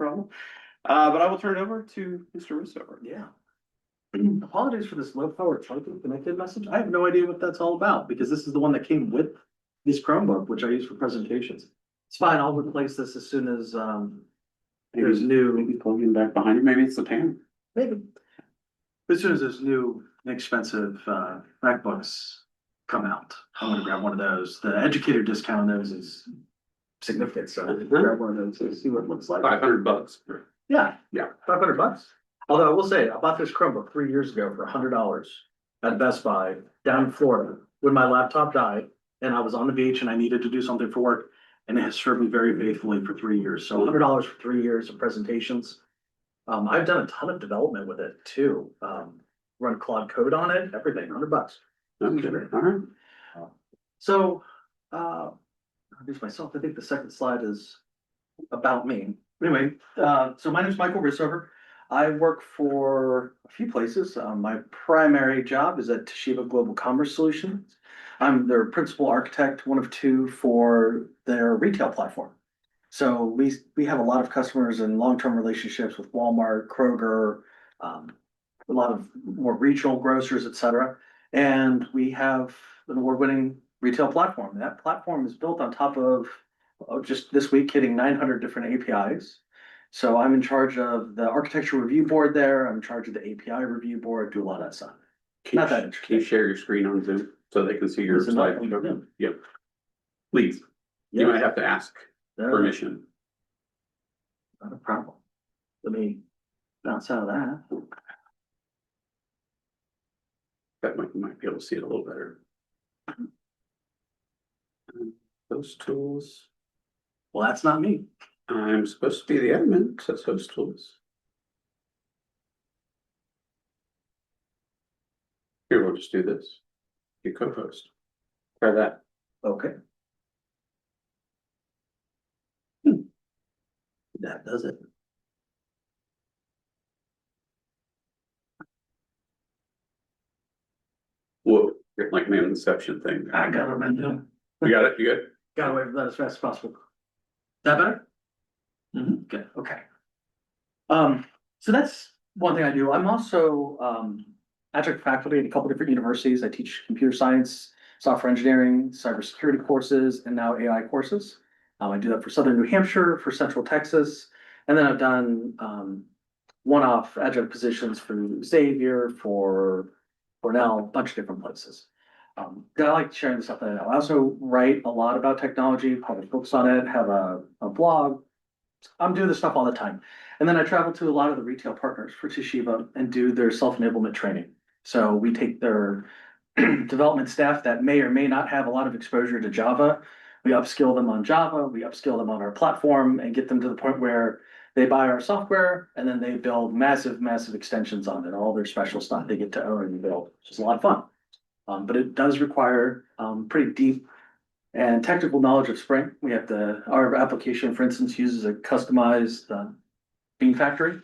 problem. But I will turn it over to Mr. Rissover. Yeah. Apologies for this low power charging connected message. I have no idea what that's all about because this is the one that came with this Chromebook, which I use for presentations. It's fine. I'll replace this as soon as there's Maybe plugging back behind you. Maybe it's the tan. maybe as soon as there's new inexpensive MacBooks come out. I'm gonna grab one of those. The educator discount on those is significant, so grab one of those and see what it looks like. $500. Yeah, Yeah. $500. Although I will say, I bought this Chromebook 3 years ago for $100 at Best Buy down in Florida when my laptop died and I was on the beach and I needed to do something for work. And it has served me very faithfully for 3 years. So $100 for 3 years of presentations. I've done a ton of development with it too. Run Claude code on it, everything, $100. Okay. All right. So, I'll introduce myself. I think the second slide is about me. Anyway, so my name is Michael Rissover. I work for a few places. My primary job is at Toshiba Global Commerce Solutions. I'm their principal architect, one of two for their retail platform. So we have a lot of customers and long-term relationships with Walmart, Kroger, a lot of more regional grocers, et cetera. And we have an award-winning retail platform. That platform is built on top of just this week hitting 900 different APIs. So I'm in charge of the architecture review board there. I'm in charge of the API review board, do a lot of that stuff. Not that interesting. Can you share your screen on Zoom so they can see your Is it slide? not on Zoom? Yep. Please. You might have to ask permission. Not a problem. Let me bounce out of that. That might be able to see it a little better. Those tools. Well, that's not me. I'm supposed to be the admin, says host tools. Here, we'll just do this. You co-host. Try that. Okay. That does it. Whoa, you're like my Inception thing. I got it, man. You got it? You good? Got away from that as fast as possible. That better? Good, okay. So that's one thing I do. I'm also adjunct faculty at a couple different universities. I teach computer science, software engineering, cybersecurity courses, and now AI courses. I do that for Southern New Hampshire, for Central Texas, and then I've done one-off adjunct positions for Xavier, for Cornell, a bunch of different places. I like sharing the stuff that I know. I also write a lot about technology, publish books on it, have a blog. I'm doing this stuff all the time. And then I travel to a lot of the retail partners for Toshiba and do their self-enablement training. So we take their development staff that may or may not have a lot of exposure to Java. We upskill them on Java, we upskill them on our platform and get them to the point where they buy our software and then they build massive, massive extensions on it. All their special stuff they get to own and build, which is a lot of fun. But it does require pretty deep and technical knowledge of Spring. We have our application, for instance, uses a customized bean factory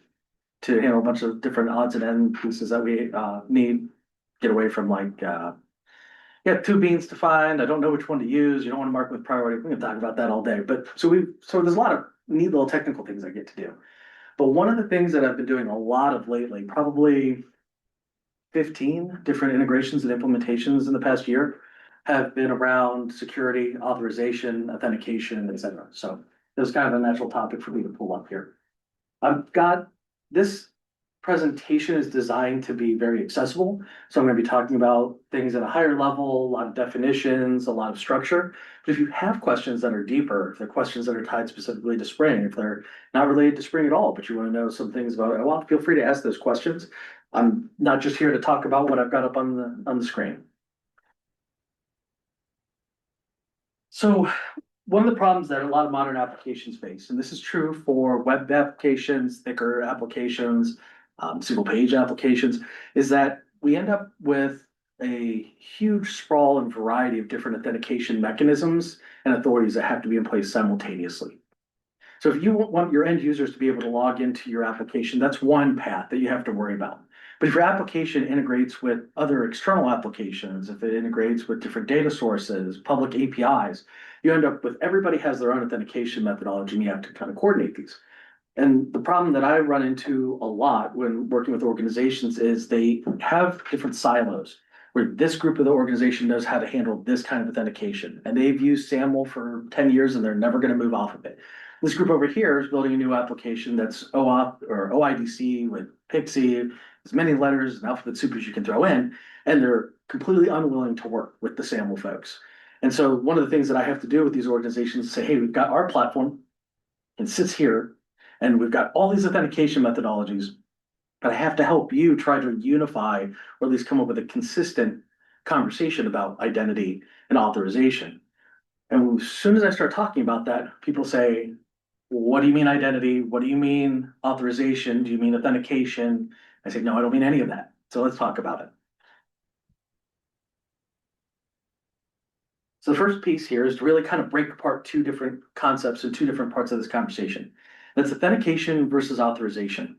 to handle a bunch of different odds and end pieces that we need. Get away from like, yeah, 2 beans to find. I don't know which one to use. You don't want to mark with priority. We can talk about that all day. But so there's a lot of neat little technical things I get to do. But one of the things that I've been doing a lot of lately, probably 15 different integrations and implementations in the past year, have been around security, authorization, authentication, et cetera. So it was kind of a natural topic for me to pull up here. I've got this presentation is designed to be very accessible. So I'm going to be talking about things at a higher level, a lot of definitions, a lot of structure. But if you have questions that are deeper, if they're questions that are tied specifically to Spring, if they're not related to Spring at all, but you want to know some things about it, well, feel free to ask those questions. I'm not just here to talk about what I've got up on the screen. So one of the problems that a lot of modern applications face, and this is true for web applications, thicker applications, single page applications, is that we end up with a huge sprawl and variety of different authentication mechanisms and authorities that have to be in place simultaneously. So if you want your end users to be able to log into your application, that's one path that you have to worry about. But if your application integrates with other external applications, if it integrates with different data sources, public APIs, you end up with everybody has their own authentication methodology and you have to kind of coordinate these. And the problem that I run into a lot when working with organizations is they have different silos where this group of the organization knows how to handle this kind of authentication. And they've used SAML for 10 years and they're never going to move off of it. This group over here is building a new application that's OAuth or OIDC with Pixie, as many letters and alphabet soup as you can throw in, and they're completely unwilling to work with the SAML folks. And so one of the things that I have to do with these organizations is say, hey, we've got our platform, it sits here, and we've got all these authentication methodologies, but I have to help you try to unify or at least come up with a consistent conversation about identity and authorization. And as soon as I start talking about that, people say, what do you mean identity? What do you mean authorization? Do you mean authentication? I say, no, I don't mean any of that. So let's talk about it. So the first piece here is to really kind of break apart two different concepts and two different parts of this conversation. That's authentication versus authorization.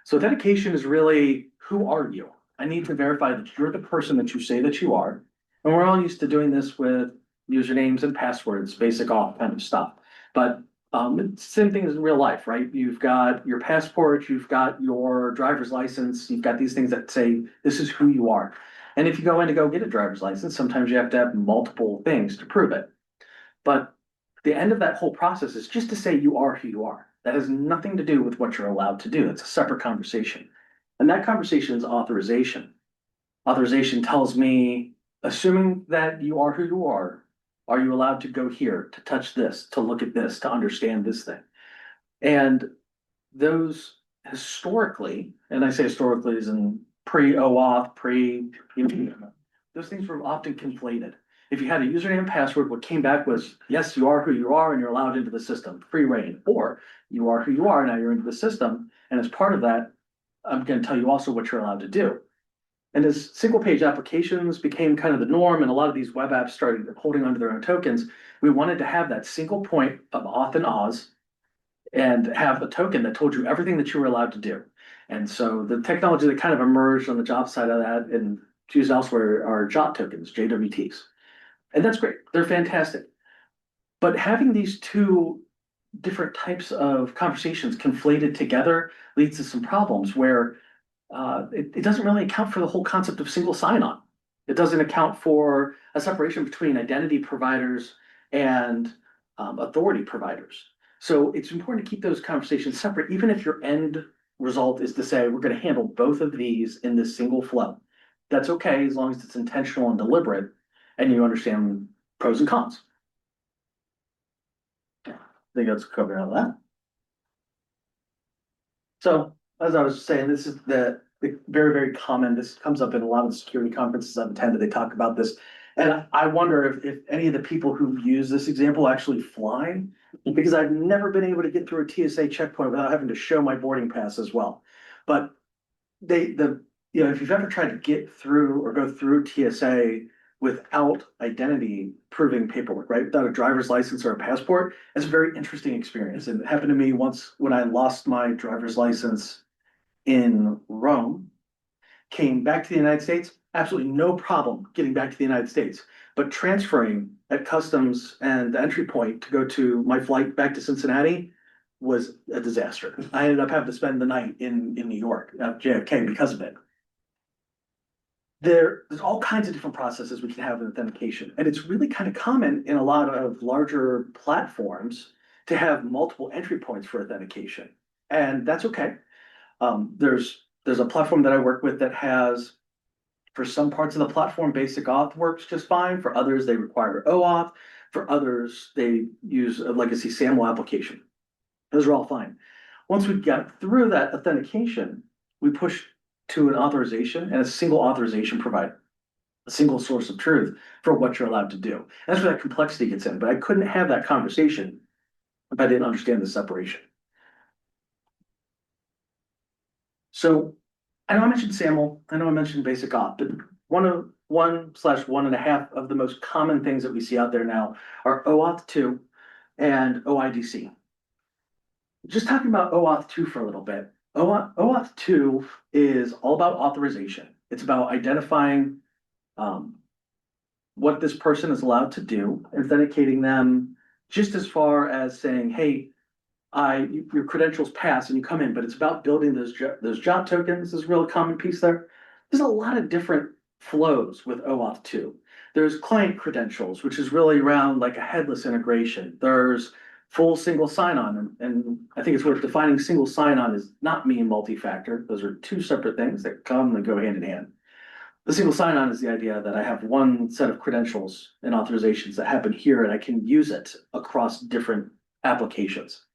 So authentication is really, who are you? I need to verify that you're the person that you say that you are. And we're all used to doing this with usernames and passwords, basic auth kind of stuff. But it's the same thing as in real life, right? You've got your passport, you've got your driver's license, you've got these things that say this is who you are. And if you go in to go get a driver's license, sometimes you have to have multiple things to prove it. But the end of that whole process is just to say you are who you are. That has nothing to do with what you're allowed to do. It's a separate conversation. And that conversation is authorization. Authorization tells me, assuming that you are who you are you allowed to go here, to touch this, to look at this, to understand this thing? And those historically, and I say historically as in pre-OAuth, those things were often conflated. If you had a username and password, what came back was, yes, you are who you are and you're allowed into the system, free reign. Or you are who you are, now you're into the system. And as part of that, I'm going to tell you also what you're allowed to do. And as single page applications became kind of the norm, and a lot of these web apps started holding onto their own tokens, we wanted to have that single point of auth and Oz and have a token that told you everything that you were allowed to do. And so the technology that kind of emerged on the job side of that and used elsewhere are JOT tokens, JWTs. And that's great. They're fantastic. But having these two different types of conversations conflated together leads to some problems where it doesn't really account for the whole concept of single sign-on. It doesn't account for a separation between identity providers and authority providers. So it's important to keep those conversations separate, even if your end result is to say, we're going to handle both of these in this single flow. That's okay, as long as it's intentional and deliberate, and you understand pros and cons. I think that's covered all that. So, as I was saying, this is the very, very common. This comes up in a lot of the security conferences I've attended. They talk about this. And I wonder if any of the people who use this example actually fly, because I've never been able to get through a TSA checkpoint without having to show my boarding pass as well. But if you've ever tried to get through or go through TSA without identity proving paperwork, right? Without a driver's license or a passport, it's a very interesting experience. And it happened to me once when I lost my driver's license in Rome, came back to the United States, absolutely no problem getting back to the United States. But transferring at customs and the entry point to go to my flight back to Cincinnati was a disaster. I ended up having to spend the night in New York at JFK because of it. There's all kinds of different processes we can have in authentication. And it's really kind of common in a lot of larger platforms to have multiple entry points for authentication. And that's okay. There's a platform that I work with that has, for some parts of the platform, basic auth works just fine. For others, they require OAuth. For others, they use a legacy SAML application. Those are all fine. Once we get through that authentication, we push to an authorization and a single authorization provider, a single source of truth for what you're allowed to do. And that's where that complexity gets in. But I couldn't have that conversation if I didn't understand the separation. So I know I mentioned SAML, I know I mentioned basic auth, but one/1.5 of the most common things that we see out there now are OAuth 2 and OIDC. Just talking about OAuth 2 for a little bit. OAuth 2 is all about authorization. It's about identifying what this person is allowed to do, authenticating them just as far as saying, hey, your credentials pass and you come in, but it's about building those job tokens is a real common piece there. There's a lot of different flows with OAuth 2. There's client credentials, which is really around like a headless integration. There's full single sign-on, and I think it's worth defining single sign-on is not mean multi-factor. Those are two separate things that come and go hand in hand. The single sign-on is the idea that I have one set of credentials and authorizations that happen here, and I can use it across different applications.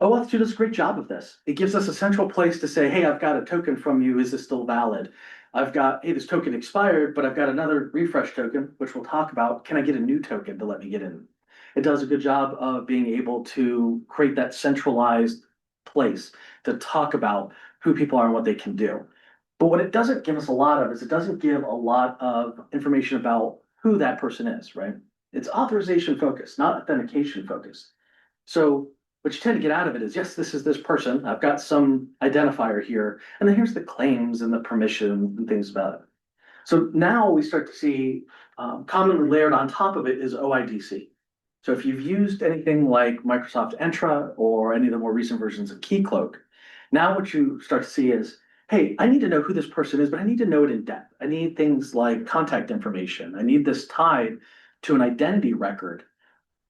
OAuth 2 does a great job of this. It gives us a central place to say, hey, I've got a token from you. Is this still valid? I've got, hey, this token expired, but I've got another refresh token, which we'll talk about. Can I get a new token to let me get in? It does a good job of being able to create that centralized place to talk about who people are and what they can do. But what it doesn't give us a lot of is it doesn't give a lot of information about who that person is, right? It's authorization focused, not authentication focused. So what you tend to get out of it is, yes, this is this person. I've got some identifier here, and then here's the claims and the permission and things about it. So now we start to see commonly layered on top of it is OIDC. So if you've used anything like Microsoft Entra or any of the more recent versions of Keycloak, now what you start to see is, hey, I need to know who this person is, but I need to know it in depth. I need things like contact information. I need this tied to an identity record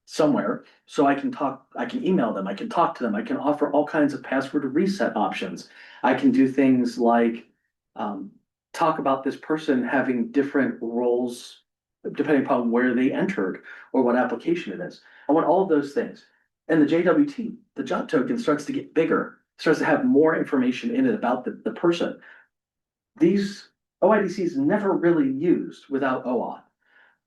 somewhere so I can email them, I can talk to them, I can offer all kinds of password reset options. I can do things like talk about this person having different roles depending upon where they entered or what application it is. I want all of those things. And the JWT, the job token, starts to get bigger, starts to have more information in it about the person. These OIDCs never really used without OAuth.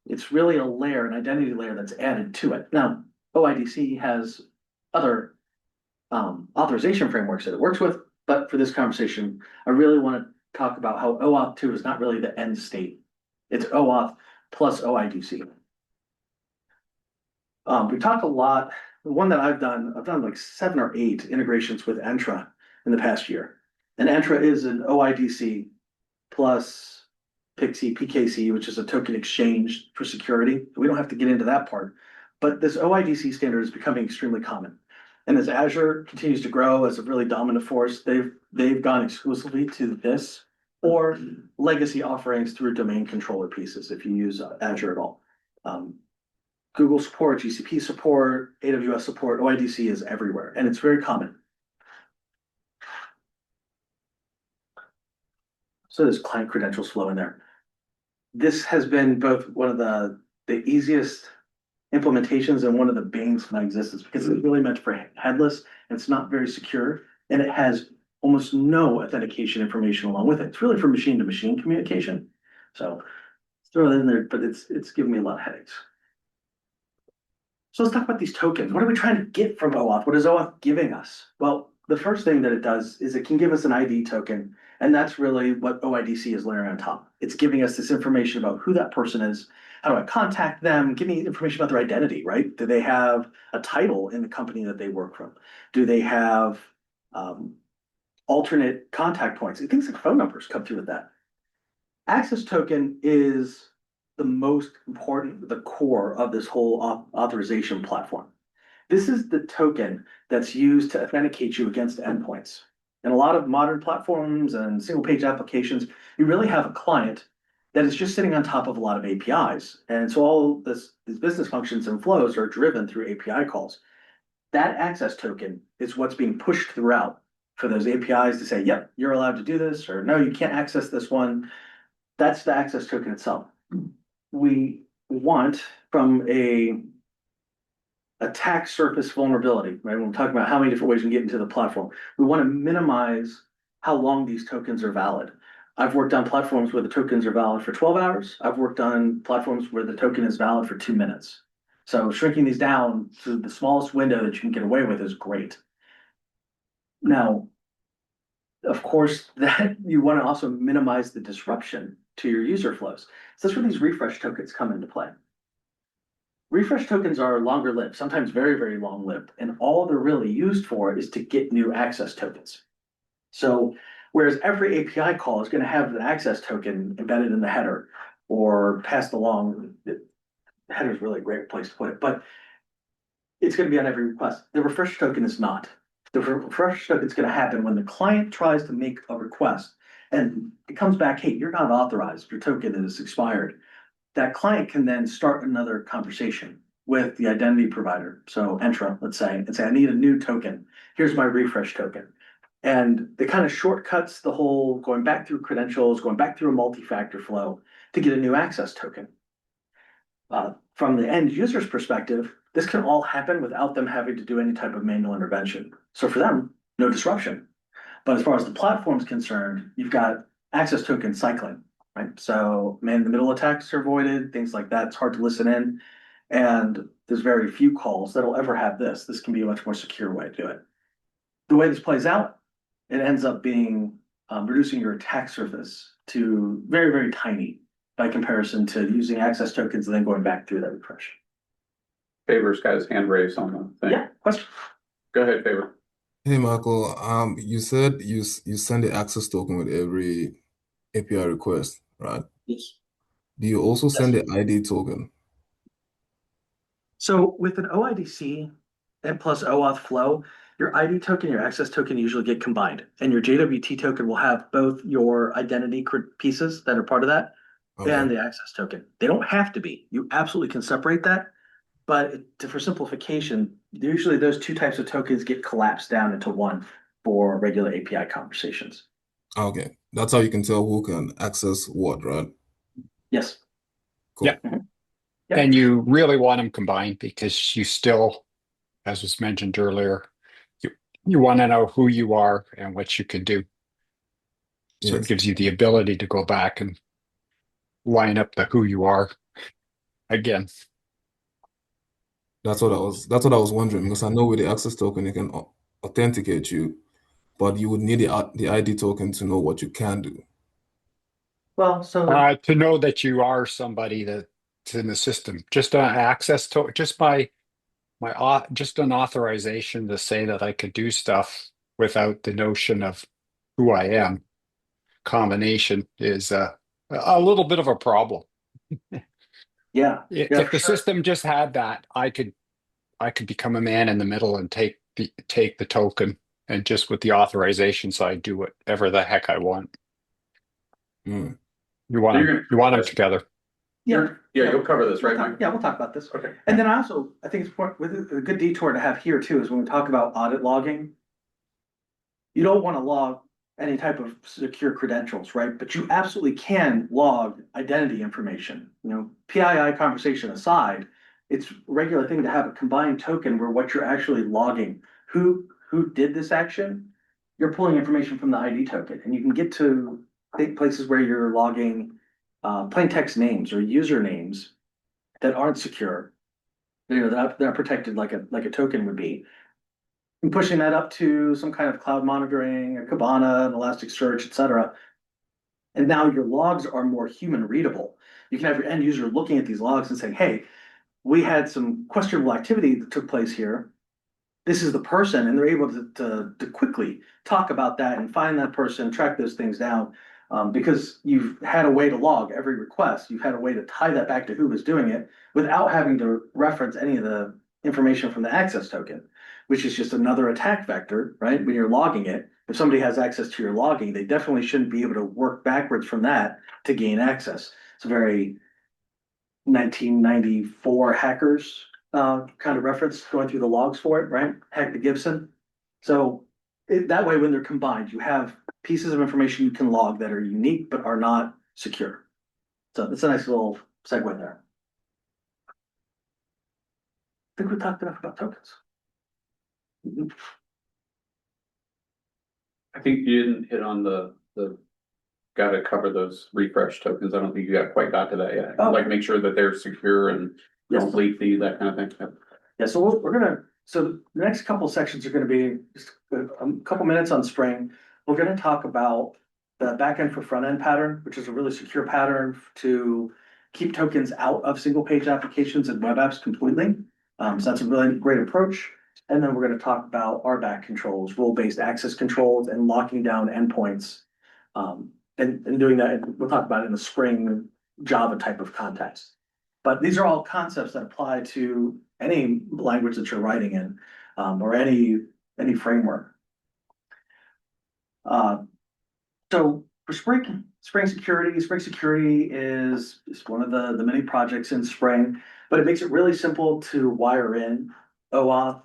It's really a layer, an identity layer that's added to it. Now, OIDC has other authorization frameworks that it works with, but for this conversation, I really want to talk about how OAuth 2 is not really the end state. It's OAuth plus OIDC. We talked a lot. The one that I've done like 7 or 8 integrations with Entra in the past year. And Entra is an OIDC plus Pixie, PKC, which is a token exchange for security. We don't have to get into that part, but this OIDC standard is becoming extremely common. And as Azure continues to grow as a really dominant force, they've gone exclusively to this or legacy offerings through domain controller pieces if you use Azure at all. Google support, GCP support, AWS support, OIDC is everywhere, and it's very common. So there's client credentials flow in there. This has been both one of the easiest implementations and one of the banes of my existence because it's really meant for headless and it's not very secure and it has almost no authentication information along with it. It's really for machine to machine communication. So throw it in there, but it's giving me a lot of headaches. So let's talk about these tokens. What are we trying to get from OAuth? What is OAuth giving us? Well, the first thing that it does is it can give us an ID token, and that's really what OIDC is layering on top. It's giving us this information about who that person is, how do I contact them, give me information about their identity, right? Do they have a title in the company that they work from? Do they have alternate contact points? Things like phone numbers come through with that. Access token is the most important, the core of this whole authorization platform. This is the token that's used to authenticate you against endpoints. In a lot of modern platforms and single page applications, you really have a client that is just sitting on top of a lot of APIs. And so all these business functions and flows are driven through API calls. That access token is what's being pushed throughout for those APIs to say, yep, you're allowed to do this, or no, you can't access this one. That's the access token itself. We want from a attack surface vulnerability, right? When we're talking about how many different ways we can get into the platform, we want to minimize how long these tokens are valid. I've worked on platforms where the tokens are valid for 12 hours. I've worked on platforms where the token is valid for 2 minutes. So shrinking these down to the smallest window that you can get away with is great. Now, of course, that you want to also minimize the disruption to your user flows. So that's where these refresh tokens come into play. Refresh tokens are longer lived, sometimes very, very long lived, and all they're really used for is to get new access tokens. So whereas every API call is going to have an access token embedded in the header or passed along, the header is really a great place to put it, but It's gonna be on every request. The refresh token is not. The refresh token is gonna happen when the client tries to make a request and it comes back, hey, you're not authorized, your token is expired. That client can then start another conversation with the identity provider. So Entra, let's say, and say, I need a new token. Here's my refresh token. And it kind of shortcuts the whole going back through credentials, going back through a multi-factor flow to get a new access token. From the end user's perspective, this can all happen without them having to do any type of manual intervention. So for them, no disruption. But as far as the platform's concerned, you've got access token cycling, right? So man-in-the-middle attacks are avoided, things like that. It's hard to listen in. And there's very few calls that'll ever have this. This can be a much more secure way to do it. The way this plays out, it ends up being reducing your attack surface to very, very tiny by comparison to using access tokens and then going back through that refresh. Favor's got his hand raised on the thing. Yeah, question. Go ahead, Favor. Hey Michael, you said you send the access token with every API request, right? Yes. Do you also send Yes. the ID token? So with an OIDC and plus OAuth flow, your ID token, your access token usually get combined, and your JWT token will have both your identity pieces that are part of that Okay. and the access token. They don't have to be. You absolutely can separate that, but for simplification, usually those two types of tokens get collapsed down into one for regular API conversations. Okay. That's how you can tell who can access what, right? Yes. Cool. Yeah. Mhm. Yep. And you really want them combined because you still, as was mentioned earlier, you want to know who you are and what you can do. So Yes. it gives you the ability to go back and line up the who you are again. That's what I was wondering, because I know with the access token it can authenticate you, but you would need the ID token to know what you can do. Well, so To know that you are somebody that's in the system, just access to just just an authorization to say that I could do stuff without the notion of who I am combination is a little bit of a problem. yeah, If for the sure. system just had that, I could become a man in the middle and take the token and just with the authorization side do whatever the heck I want. Hmm. You want So them, you want them together. Yeah. Yeah, you'll cover this, right, Mike? Yeah, we'll talk about this. Okay. And then I think it's important with a good detour to have here too is when we talk about audit logging. You don't want to log any type of secure credentials, right? But you absolutely can log identity information. PII conversation aside, it's a regular thing to have a combined token where what you're actually logging, who did this action, you're pulling information from the ID token, and you can get to places where you're logging plain text names or usernames that aren't secure, that are protected like a token would be. And pushing that up to some kind of cloud monitoring, a Kibana, an Elasticsearch, et cetera. And now your logs are more human readable. You can have your end user looking at these logs and saying, hey, we had some questionable activity that took place here. This is the person, and they're able to quickly talk about that and find that person, track those things down. Because you've had a way to log every request, you've had a way to tie that back to who was doing it without having to reference any of the information from the access token, which is just another attack vector, right? When you're logging it, if somebody has access to your logging, they definitely shouldn't be able to work backwards from that to gain access. It's a very 1994 hackers kind of reference going through the logs for it, right? Hack the Gibson. So that way, when they're combined, you have pieces of information you can log that are unique but are not secure. So that's a nice little segue there. I think we talked enough about tokens. I think you didn't hit on the gotta cover those refresh tokens. I don't think you quite got to that yet. Oh. Like make sure that they're secure and Yes. don't leak that kind of thing. Yeah, so so the next couple sections are gonna be just a couple minutes on Spring. We're gonna talk about the backend for front end pattern, which is a really secure pattern to keep tokens out of single page applications and web apps completely. So that's a really great approach. And then we're gonna talk about RBAC controls, role-based access controls, and locking down endpoints. And doing that, and we'll talk about it in the Spring Java type of context. But these are all concepts that apply to any language that you're writing in, or any framework. So for Spring Security is one of the many projects in Spring, but it makes it really simple to wire in OAuth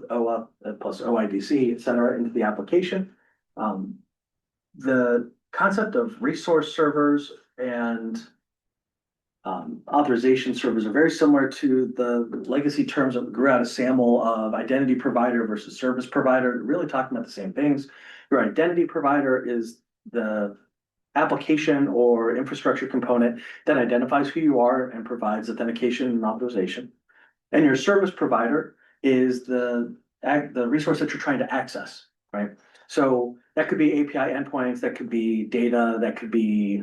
plus OIDC, et cetera, into the application. The concept of resource servers and authorization servers are very similar to the legacy terms that grew out of SAML of identity provider versus service provider, really talking about the same things. Your identity provider is the application or infrastructure component that identifies who you are and provides authentication and authorization. And your service provider is the resource that you're trying to access, right? So that could be API endpoints, that could be data, that could be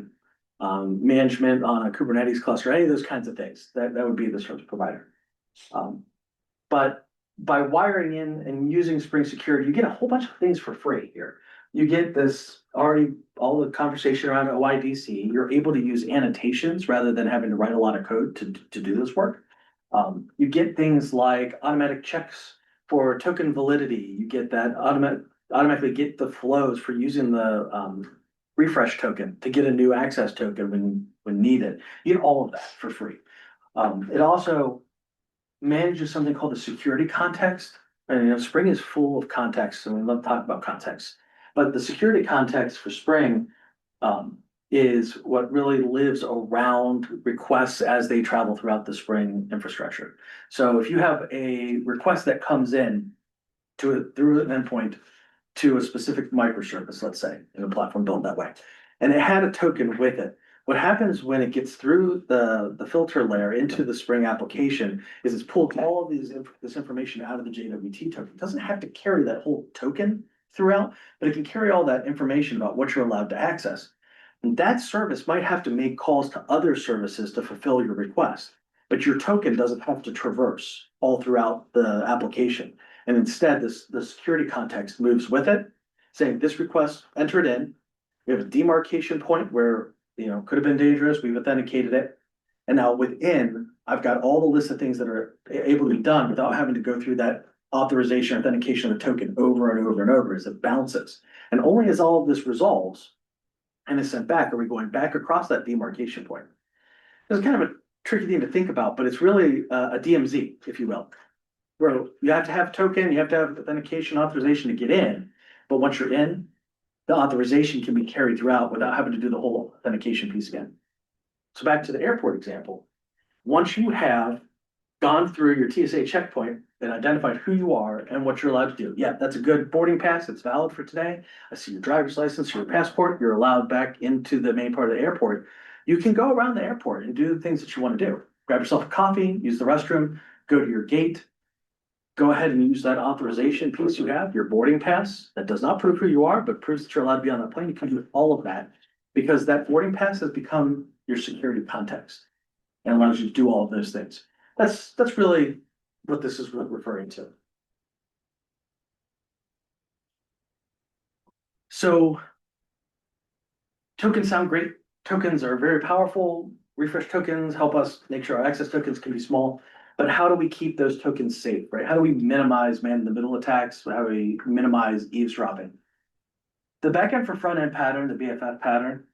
management on a Kubernetes cluster, any of those kinds of things. That would be the service provider. But by wiring in and using Spring Security, you get a whole bunch of things for free here. You get this already, all the conversation around OIDC. You're able to use annotations rather than having to write a lot of code to do this work. You get things like automatic checks for token validity. You get that automatically get the flows for using the refresh token to get a new access token when needed. You get all of that for free. It also manages something called the security context. And Spring is full of context, and we love to talk about context. But the security context for Spring is what really lives around requests as they travel throughout the Spring infrastructure. So if you have a request that comes in through an endpoint to a specific microservice, let's say, in a platform built that way, and it had a token with it, what happens when it gets through the filter layer into the Spring application is it's pulled all of this information out of the JWT token. It doesn't have to carry that whole token throughout, but it can carry all that information about what you're allowed to access. And that service might have to make calls to other services to fulfill your request, but your token doesn't have to traverse all throughout the application. And instead, the security context moves with it, saying this request entered in. We have a demarcation point where, could have been dangerous. We've authenticated it. And now within, I've got all the list of things that are able to be done without having to go through that authorization, authentication of the token over and over and over as it bounces. And only as all of this resolves and is sent back are we going back across that demarcation point. It's kind of a tricky thing to think about, but it's really a DMZ, if you will, where you have to have a token, you have to have authentication authorization to get in. But once you're in, the authorization can be carried throughout without having to do the whole authentication piece again. So back to the airport example, once you have gone through your TSA checkpoint and identified who you are and what you're allowed to do. Yeah, that's a good boarding pass. It's valid for today. I see your driver's license, your passport. You're allowed back into the main part of the airport. You can go around the airport and do the things that you want to do. Grab yourself a coffee, use the restroom, go to your gate, go ahead and use that authorization piece you have, your boarding pass. That does not prove who you are, but proves that you're allowed to be on that plane. You can do all of that because that boarding pass has become your security context and allows you to do all of those things. That's really what this is referring to. So tokens sound great. Tokens are very powerful. Refresh tokens help us make sure our access tokens can be small. But how do we keep those tokens safe, right? How do we minimize man-in-the-middle attacks? How do we minimize eavesdropping? The backend for front-end pattern, the BFF pattern,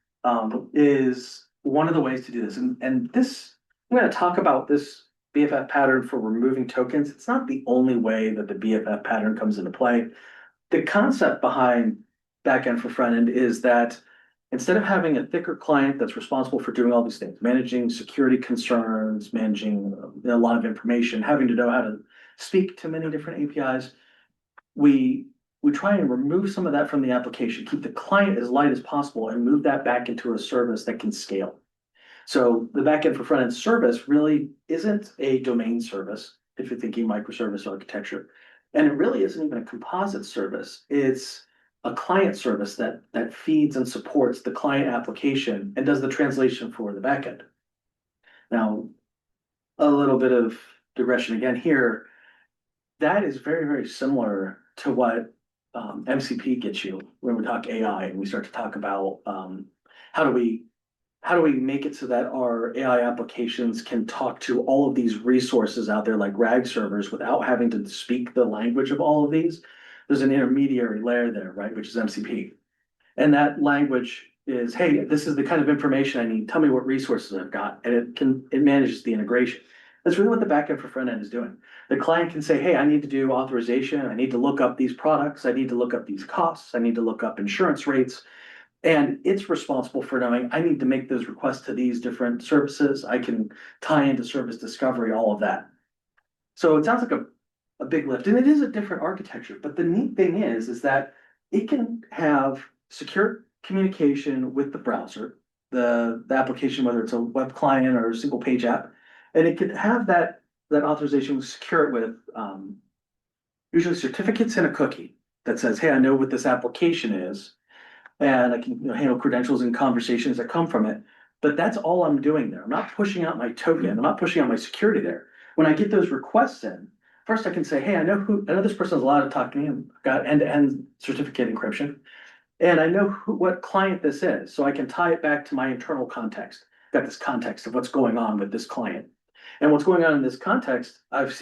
is one of the ways to do this. And this, I'm going to talk about this BFF pattern for removing tokens. It's not the only way that the BFF pattern comes into play. The concept behind backend for front end is that instead of having a thicker client that's responsible for doing all these things, managing security concerns, managing a lot of information, having to know how to speak to many different APIs, we try and remove some of that from the application, keep the client as light as possible, and move that back into a service that can scale. So the backend for front-end service really isn't a domain service, if you're thinking microservice architecture. And it really isn't even a composite service. It's a client service that feeds and supports the client application and does the translation for the backend. Now, a little bit of digression again here. That is very, very similar to what MCP gets you when we talk AI and we start to talk about how do we how do we make it so that our AI applications can talk to all of these resources out there like RAG servers without having to speak the language of all of these? There's an intermediary layer there, right, which is MCP. And that language is, hey, this is the kind of information I need. Tell me what resources I've got. And it manages the integration. That's really what the backend for front end is doing. The client can say, hey, I need to do authorization. I need to look up these products. I need to look up these costs. I need to look up insurance rates. And it's responsible for knowing I need to make those requests to these different services. I can tie into service discovery, all of that. So it sounds like a big lift, and it is a different architecture. But the neat thing is that it can have secure communication with the browser, the application, whether it's a web client or a single page app, and it can have that authorization secure it with usually certificates and a cookie that says, hey, I know what this application is. And I can handle credentials and conversations that come from it. But that's all I'm doing there. I'm not pushing out my token. I'm not pushing out my security there. When I get those requests in, first I can say, hey, I know this person has allowed to talk to me. I've got end-to-end certificate encryption. And I know what client this is. So I can tie it back to my internal context. Got this context of what's going on with this client. And what's going on in this context, I've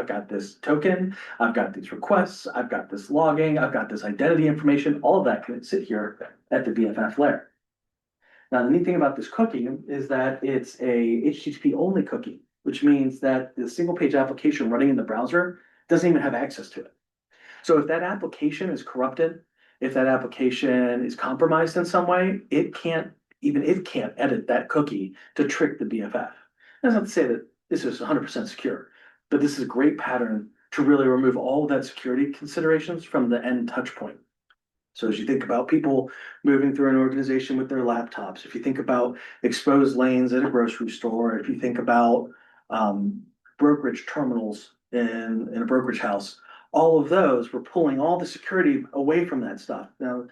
got this token, I've got these requests, I've got this logging, I've got this identity information, all of that can sit here at the BFF layer. Now, the neat thing about this cookie is that it's a HTTP only cookie, which means that the single page application running in the browser doesn't even have access to it. So if that application is corrupted, if that application is compromised in some way, it can't edit that cookie to trick the BFF. That's not to say that this is 100% secure, but this is a great pattern to really remove all of that security considerations from the end touch point. So as you think about people moving through an organization with their laptops, if you think about exposed lanes at a grocery store, if you think about brokerage terminals in a brokerage house, all of those, we're pulling all the security away from that stuff. Now,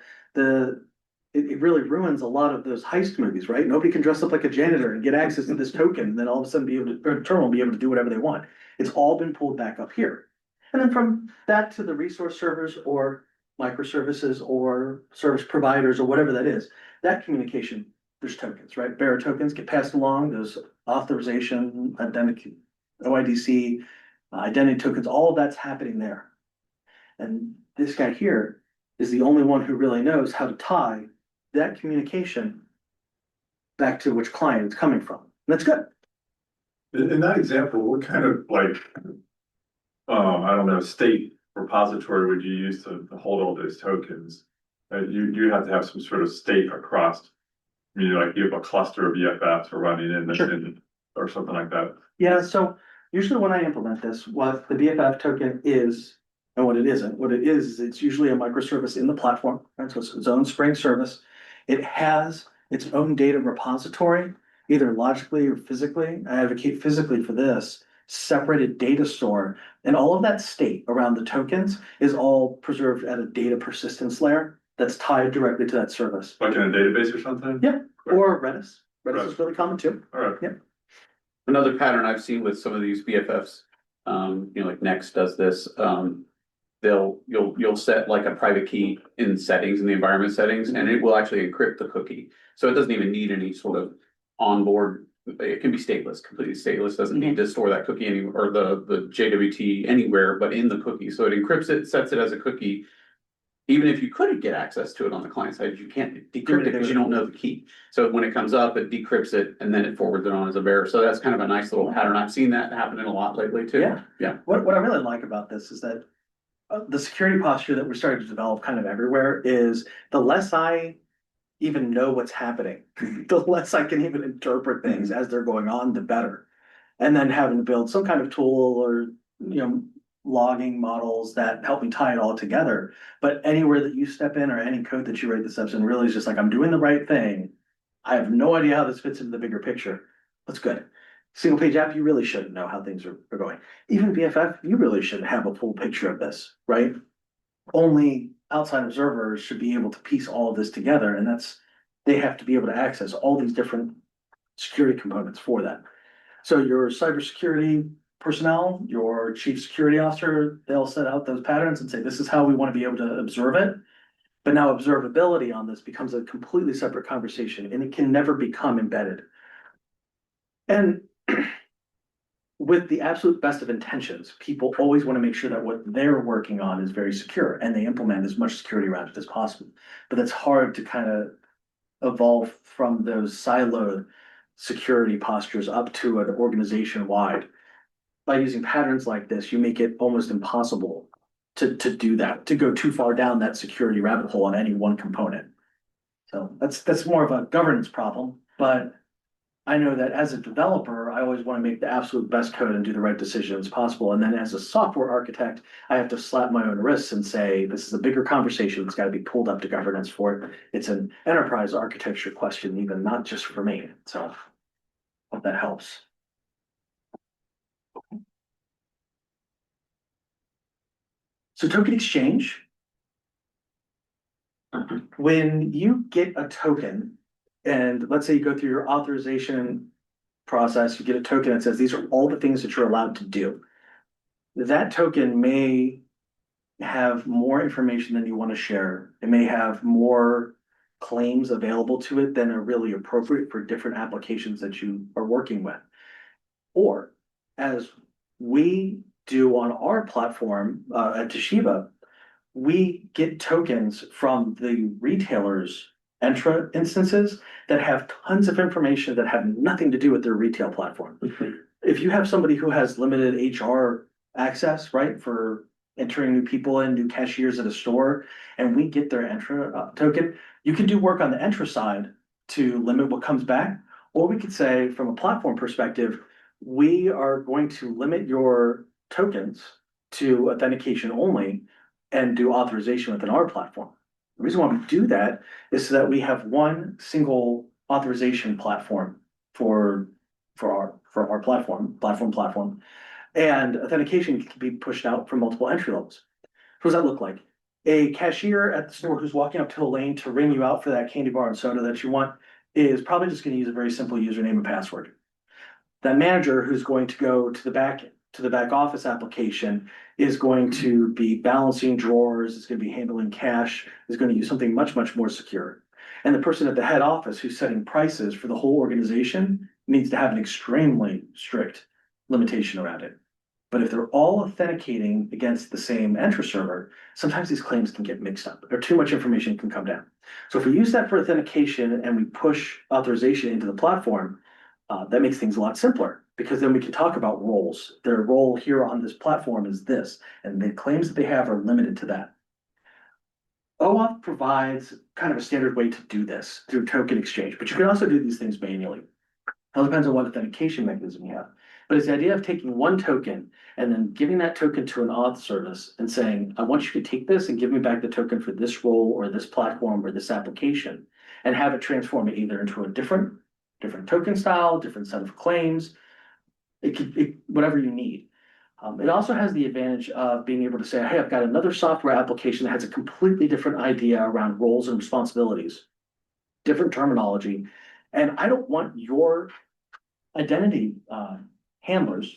it really ruins a lot of those heist movies, right? Nobody can dress up like a janitor and get access to this token, and then all of a sudden terminal be able to do whatever they want. It's all been pulled back up here. And then from that to the resource servers or microservices or service providers or whatever that is, that communication, there's tokens, right? Bearer tokens get passed along, there's authorization, identity, OIDC, identity tokens, all of that's happening there. And this guy here is the only one who really knows how to tie that communication back to which client it's coming from. And that's good. In that example, what kind of I don't know, state repository would you use to hold all those tokens? You have to have some sort of state across. I mean, like you have a cluster of BFFs running in or something like that. Yeah, so usually when I implement this, what the BFF token is and what it isn't. What it is it's usually a microservice in the platform, right? So it's its own Spring service. It has its own data repository, either logically or physically. I advocate physically for this, separated data store. And all of that state around the tokens is all preserved at a data persistence layer that's tied directly to that service. Like in a database or something? Yeah, or Redis. Redis is really common too. All right. Yeah. Another pattern I've seen with some of these BFFs, like Next does this, you'll set like a private key in settings, in the environment settings, and it will actually encrypt the cookie. So it doesn't even need any sort of onboard, it can be stateless, completely stateless, doesn't need to store that cookie anywhere, or the JWT anywhere but in the cookie. So it encrypts it, sets it as a cookie. Even if you couldn't get access to it on the client side, you can't decrypt it because you don't know the key. So when it comes up, it decrypts it and then it forwards it on as a bearer. So that's kind of a nice little pattern. I've seen that happening a lot lately too. Yeah. Yeah. What I really like about this is that the security posture that we're starting to develop kind of everywhere is the less I even know what's happening, the less I can even interpret things as they're going on, the better. And then having to build some kind of tool or, logging models that help me tie it all together. But anywhere that you step in or any code that you write that steps in really is just like, I'm doing the right thing. I have no idea how this fits into the bigger picture. That's good. Single page app, you really shouldn't know how things are going. Even BFF, you really shouldn't have a full picture of this, right? Only outside observers should be able to piece all of this together, and they have to be able to access all these different security components for that. So your cybersecurity personnel, your chief security officer, they'll set out those patterns and say, this is how we want to be able to observe it. But now observability on this becomes a completely separate conversation and it can never become embedded. And with the absolute best of intentions, people always want to make sure that what they're working on is very secure and they implement as much security around it as possible. But it's hard to kind of evolve from those siloed security postures up to an organization wide. By using patterns like this, you make it almost impossible to do that, to go too far down that security rabbit hole on any one component. So that's more of a governance problem, but I know that as a developer, I always want to make the absolute best code and do the right decisions possible. And then as a software architect, I have to slap my own wrists and say, this is a bigger conversation. It's got to be pulled up to governance for it. It's an enterprise architecture question, even not just for me. So hope that helps. So token exchange. When you get a token, and let's say you go through your authorization process, you get a token that says these are all the things that you're allowed to do. That token may have more information than you want to share. It may have more claims available to it than are really appropriate for different applications that you are working with. Or as we do on our platform at Toshiba, we get tokens from the retailers' Entra instances that have tons of information that have nothing to do with their retail platform. If you have somebody who has limited HR access, right, for entering new people in, new cashiers at a store, and we get their Entra token, you can do work on the Entra side to limit what comes back. Or we could say, from a platform perspective, we are going to limit your tokens to authentication only and do authorization within our platform. The reason why we do that is so that we have one single authorization platform for our platform, and authentication can be pushed out for multiple entry levels. What does that look like? A cashier at the store who's walking up to a lane to ring you out for that candy bar and soda that you want is probably just going to use a very simple username and password. That manager who's going to go to the back office application is going to be balancing drawers, is going to be handling cash, is going to use something much, much more secure. And the person at the head office who's setting prices for the whole organization needs to have an extremely strict limitation around it. But if they're all authenticating against the same Entra server, sometimes these claims can get mixed up or too much information can come down. So if we use that for authentication and we push authorization into the platform, that makes things a lot simpler, because then we can talk about roles. Their role here on this platform is this, and the claims that they have are limited to that. OAuth provides kind of a standard way to do this through token exchange, but you can also do these things manually. It all depends on what authentication mechanism you have. But it's the idea of taking one token and then giving that token to an auth service and saying, I want you to take this and give me back the token for this role or this platform or this application, and have it transform it either into a different token style, different set of claims. Whatever you need. It also has the advantage of being able to say, hey, I've got another software application that has a completely different idea around roles and responsibilities, different terminology, and I don't want your identity handlers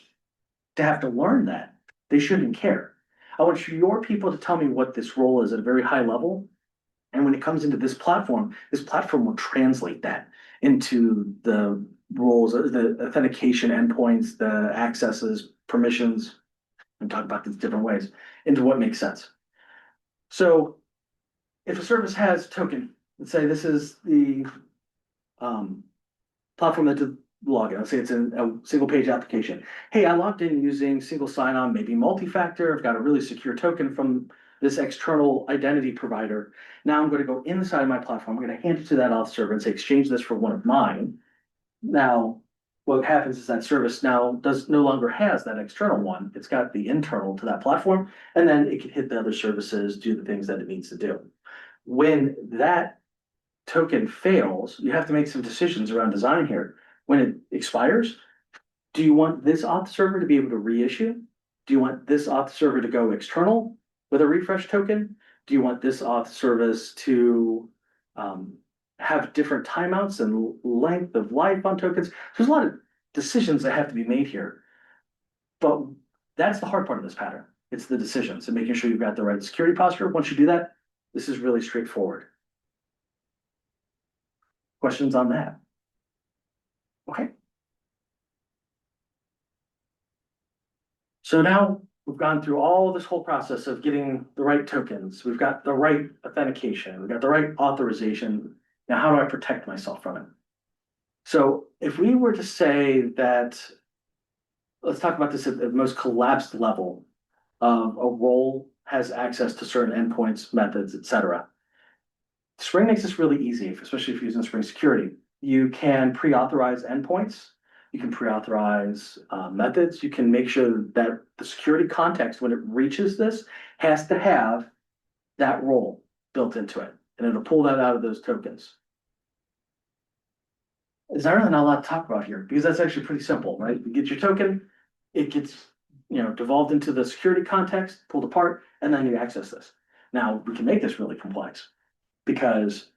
to have to learn that. They shouldn't care. I want your people to tell me what this role is at a very high level. And when it comes into this platform will translate that into the roles, the authentication endpoints, the accesses, permissions, and talk about these different ways into what makes sense. So if a service has token, let's say this is the platform that did login. Let's say it's a single page application. Hey, I logged in using single sign-on, maybe multi-factor. I've got a really secure token from this external identity provider. Now I'm going to go inside my platform. I'm going to hand it to that auth server and say, exchange this for one of mine. Now, what happens is that service now no longer has that external one. It's got the internal to that platform, and then it can hit the other services, do the things that it needs to do. When that token fails, you have to make some decisions around design here. When it expires, do you want this auth server to be able to reissue? Do you want this auth server to go external with a refresh token? Do you want this auth service to have different timeouts and length of life on tokens? There's a lot of decisions that have to be made here. But that's the hard part of this pattern. It's the decisions and making sure you've got the right security posture. Once you do that, This is really straightforward. Questions on that? Okay. So now we've gone through all this whole process of getting the right tokens. We've got the right authentication. We've got the right authorization. Now, how do I protect myself from it? So if we were to say that, let's talk about this at the most collapsed level. A role has access to certain endpoints, methods, etc. Spring makes this really easy, especially if you're using Spring Security. You can pre-authorize endpoints. You can pre-authorize methods. You can make sure that the security context, when it reaches this, has to have that role built into it. And it'll pull that out of those tokens. There's really not a lot to talk about here because that's actually pretty simple, right? You get your token, it gets devolved into the security context, pulled apart, and then you access this. Now we can make this really complex because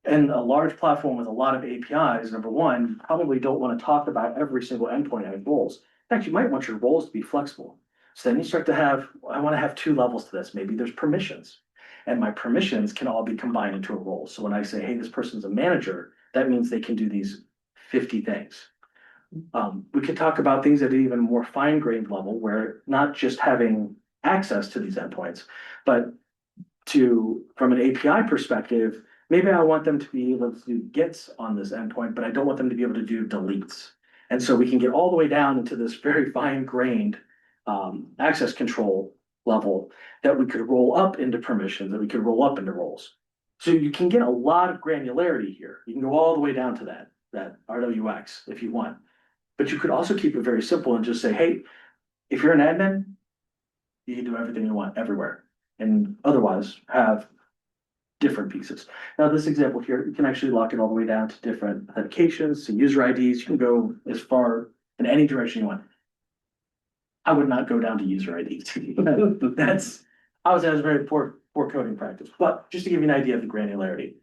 in a large platform with a lot of APIs, number one, you probably don't want to talk about every single endpoint having roles. In fact, you might want your roles to be flexible. So then you start to have, I want to have two levels to this. Maybe there's permissions, and my permissions can all be combined into a role. So when I say, hey, this person's a manager, that means they can do these 50 things. We could talk about things at an even more fine-grained level where not just having access to these endpoints, but from an API perspective, maybe I want them to be able to do gets on this endpoint, but I don't want them to be able to do deletes. And so we can get all the way down into this very fine-grained access control level that we could roll up into permissions, that we could roll up into roles. So you can get a lot of granularity here. You can go all the way down to that RWX if you want. But you could also keep it very simple and just say, hey, if you're an admin, you can do everything you want everywhere. And otherwise have different pieces. Now, this example here, you can actually lock it all the way down to different authentications, to user IDs. You can go as far in any direction you want. I would not go down to user IDs. I was very poor coding practice, but just to give you an idea of the granularity.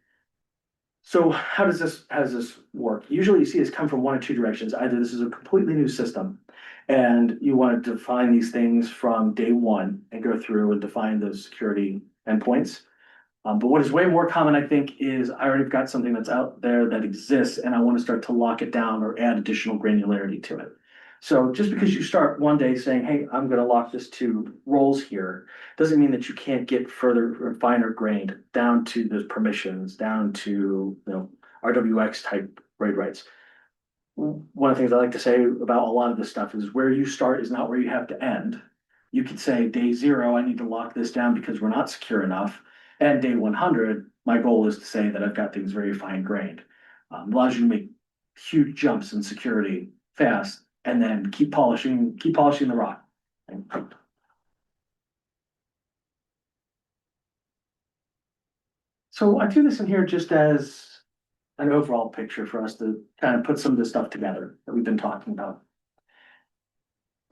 So how does this work? Usually you see this come from one or two directions. Either this is a completely new system and you want to define these things from day one and go through and define those security endpoints. But what is way more common, I think, is I already got something that's out there that exists and I want to start to lock it down or add additional granularity to it. So just because you start one day saying, hey, I'm going to lock this to roles here, doesn't mean that you can't get further or finer grained down to those permissions, down to RWX type RAID rights. One of the things I like to say about a lot of this stuff is where you start is not where you have to end. You could say day 0, I need to lock this down because we're not secure enough. And day 100, my goal is to say that I've got things very fine grained. Allows you to make huge jumps in security fast and then keep polishing the rock. So I do this in here just as an overall picture for us to kind of put some of this stuff together that we've been talking about.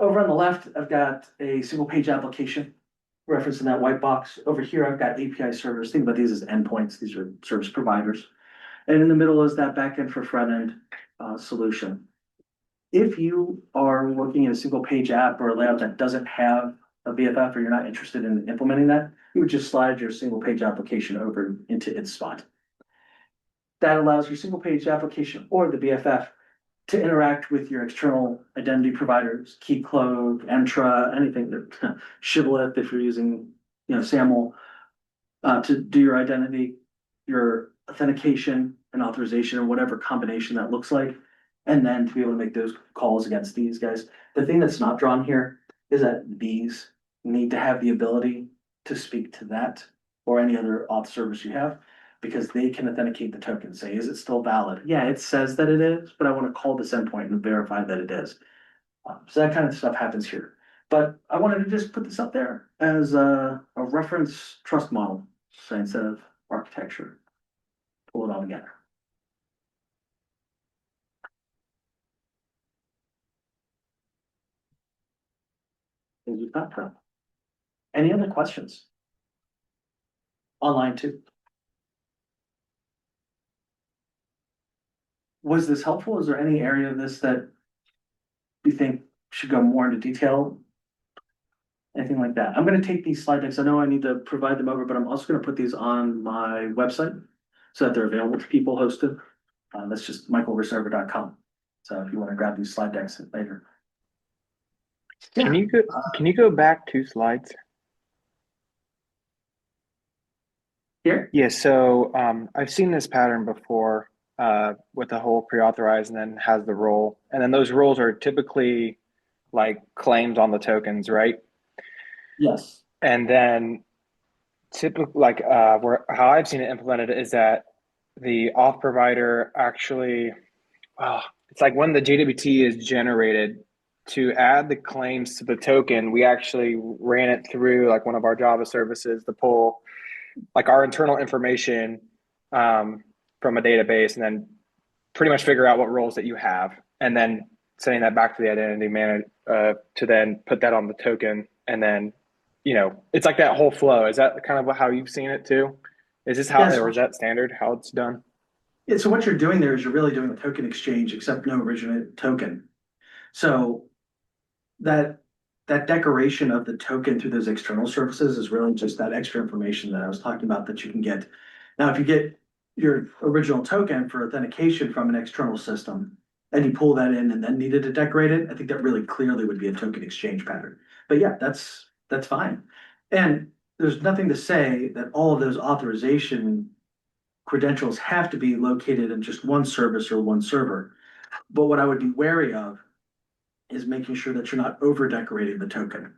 Over on the left, I've got a single page application referenced in that white box. Over here, I've got API servers. Think about these as endpoints. These are service providers. And in the middle is that backend for front end solution. If you are working in a single page app or a layout that doesn't have a BFF or you're not interested in implementing that, you would just slide your single page application over into its spot. That allows your single page application or the BFF to interact with your external identity providers, Keycloak, Entra, anything that Shibboleth, if you're using SAML, to do your identity, your authentication and authorization, or whatever combination that looks like, and then to be able to make those calls against these guys. The thing that's not drawn here is that these need to have the ability to speak to that or any other auth service you have, because they can authenticate the token, say, is it still valid? Yeah, it says that it is, but I want to call this endpoint and verify that it is. So that kind of stuff happens here. But I wanted to just put this up there as a reference trust model, so instead of architecture, pull it all together. As you thought from. Any other questions? Online too. Was this helpful? Is there any area of this that you think should go more into detail? anything like that. I'm gonna take these slide decks. I know I need to provide them over, but I'm also gonna put these on my website so that they're available to people hosted. That's just michaelrissover.com. So if you want to grab these slide decks later. Can you go back 2 slides? Here? Yeah, so I've seen this pattern before with the whole pre-authorize and then has the role. And then those roles are typically like claims on the tokens, right? Yes. And then typically like where how I've seen it implemented is that the auth provider actually it's like when the JWT is generated to add the claims to the token, we actually ran it through like one of our Java services to pull like our internal information from a database and then pretty much figure out what roles that you have and then sending that back to the identity manager to then put that on the token. And then, it's like that whole flow. Is that kind of how you've seen it too? Is this how, Yes. or is that standard how it's done? Yeah, so what you're doing there is you're really doing a token exchange, except no original token. So that decoration of the token through those external services is really just that extra information that I was talking about that you can get. Now, if you get your original token for authentication from an external system and you pull that in and then needed to decorate it, I think that really clearly would be a token exchange pattern. But yeah, that's fine. And there's nothing to say that all of those authorization credentials have to be located in just one service or one server. But what I would be wary of is making sure that you're not over decorating the token,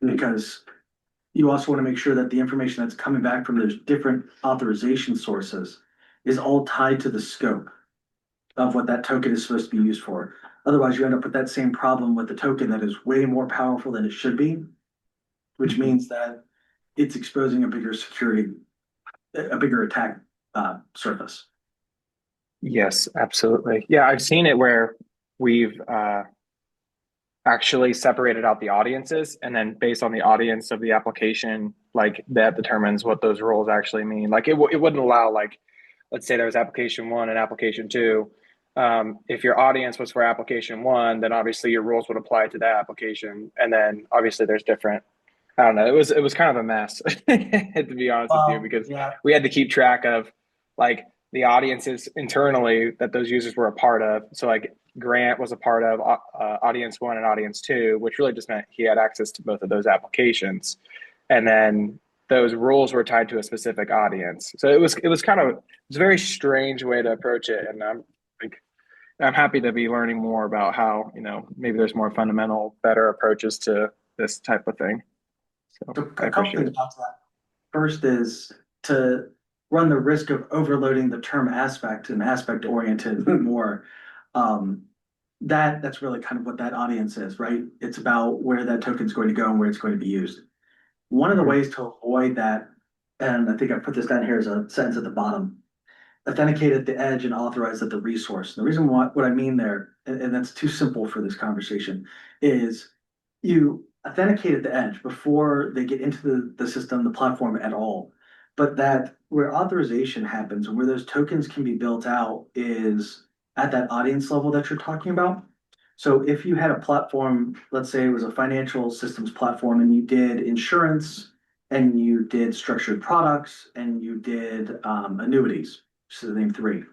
because you also want to make sure that the information that's coming back from those different authorization sources is all tied to the scope of what that token is supposed to be used for. Otherwise, you end up with that same problem with the token that is way more powerful than it should be, which means that it's exposing a bigger attack surface. Yes, absolutely. Yeah, I've seen it where we've actually separated out the audiences, and then based on the audience of the application, like that determines what those roles actually mean. Like it wouldn't allow, like, let's say there was application 1 and application 2. If your audience was for application 1, then obviously your rules would apply to that application, and then obviously there's different. I don't know. It was kind of a mess to be honest with you, because we had to keep track of like the audiences internally that those users were a part of. So like Grant was a part of audience 1 and audience 2, which really just meant he had access to both of those applications. And then those rules were tied to a specific audience. So it was a very strange way to approach it. And I'm happy to be learning more about how, maybe there's more fundamental, better approaches to this type of thing. So I a couple appreciate things it. about that. First is to run the risk of overloading the term aspect and aspect oriented more. That's really kind of what that audience is, right? It's about where that token is going to go and where it's going to be used. One of the ways to avoid that, and I think I put this down here as a sentence at the bottom: authenticate at the edge and authorize at the resource. The reason what I mean there, and that's too simple for this conversation, is you authenticate at the edge before they get into the system, the platform at all. But that where authorization happens and where those tokens can be built out is at that audience level that you're talking about. So if you had a platform, let's say it was a financial systems platform, and you did insurance and you did structured products and you did annuities, so the name 3.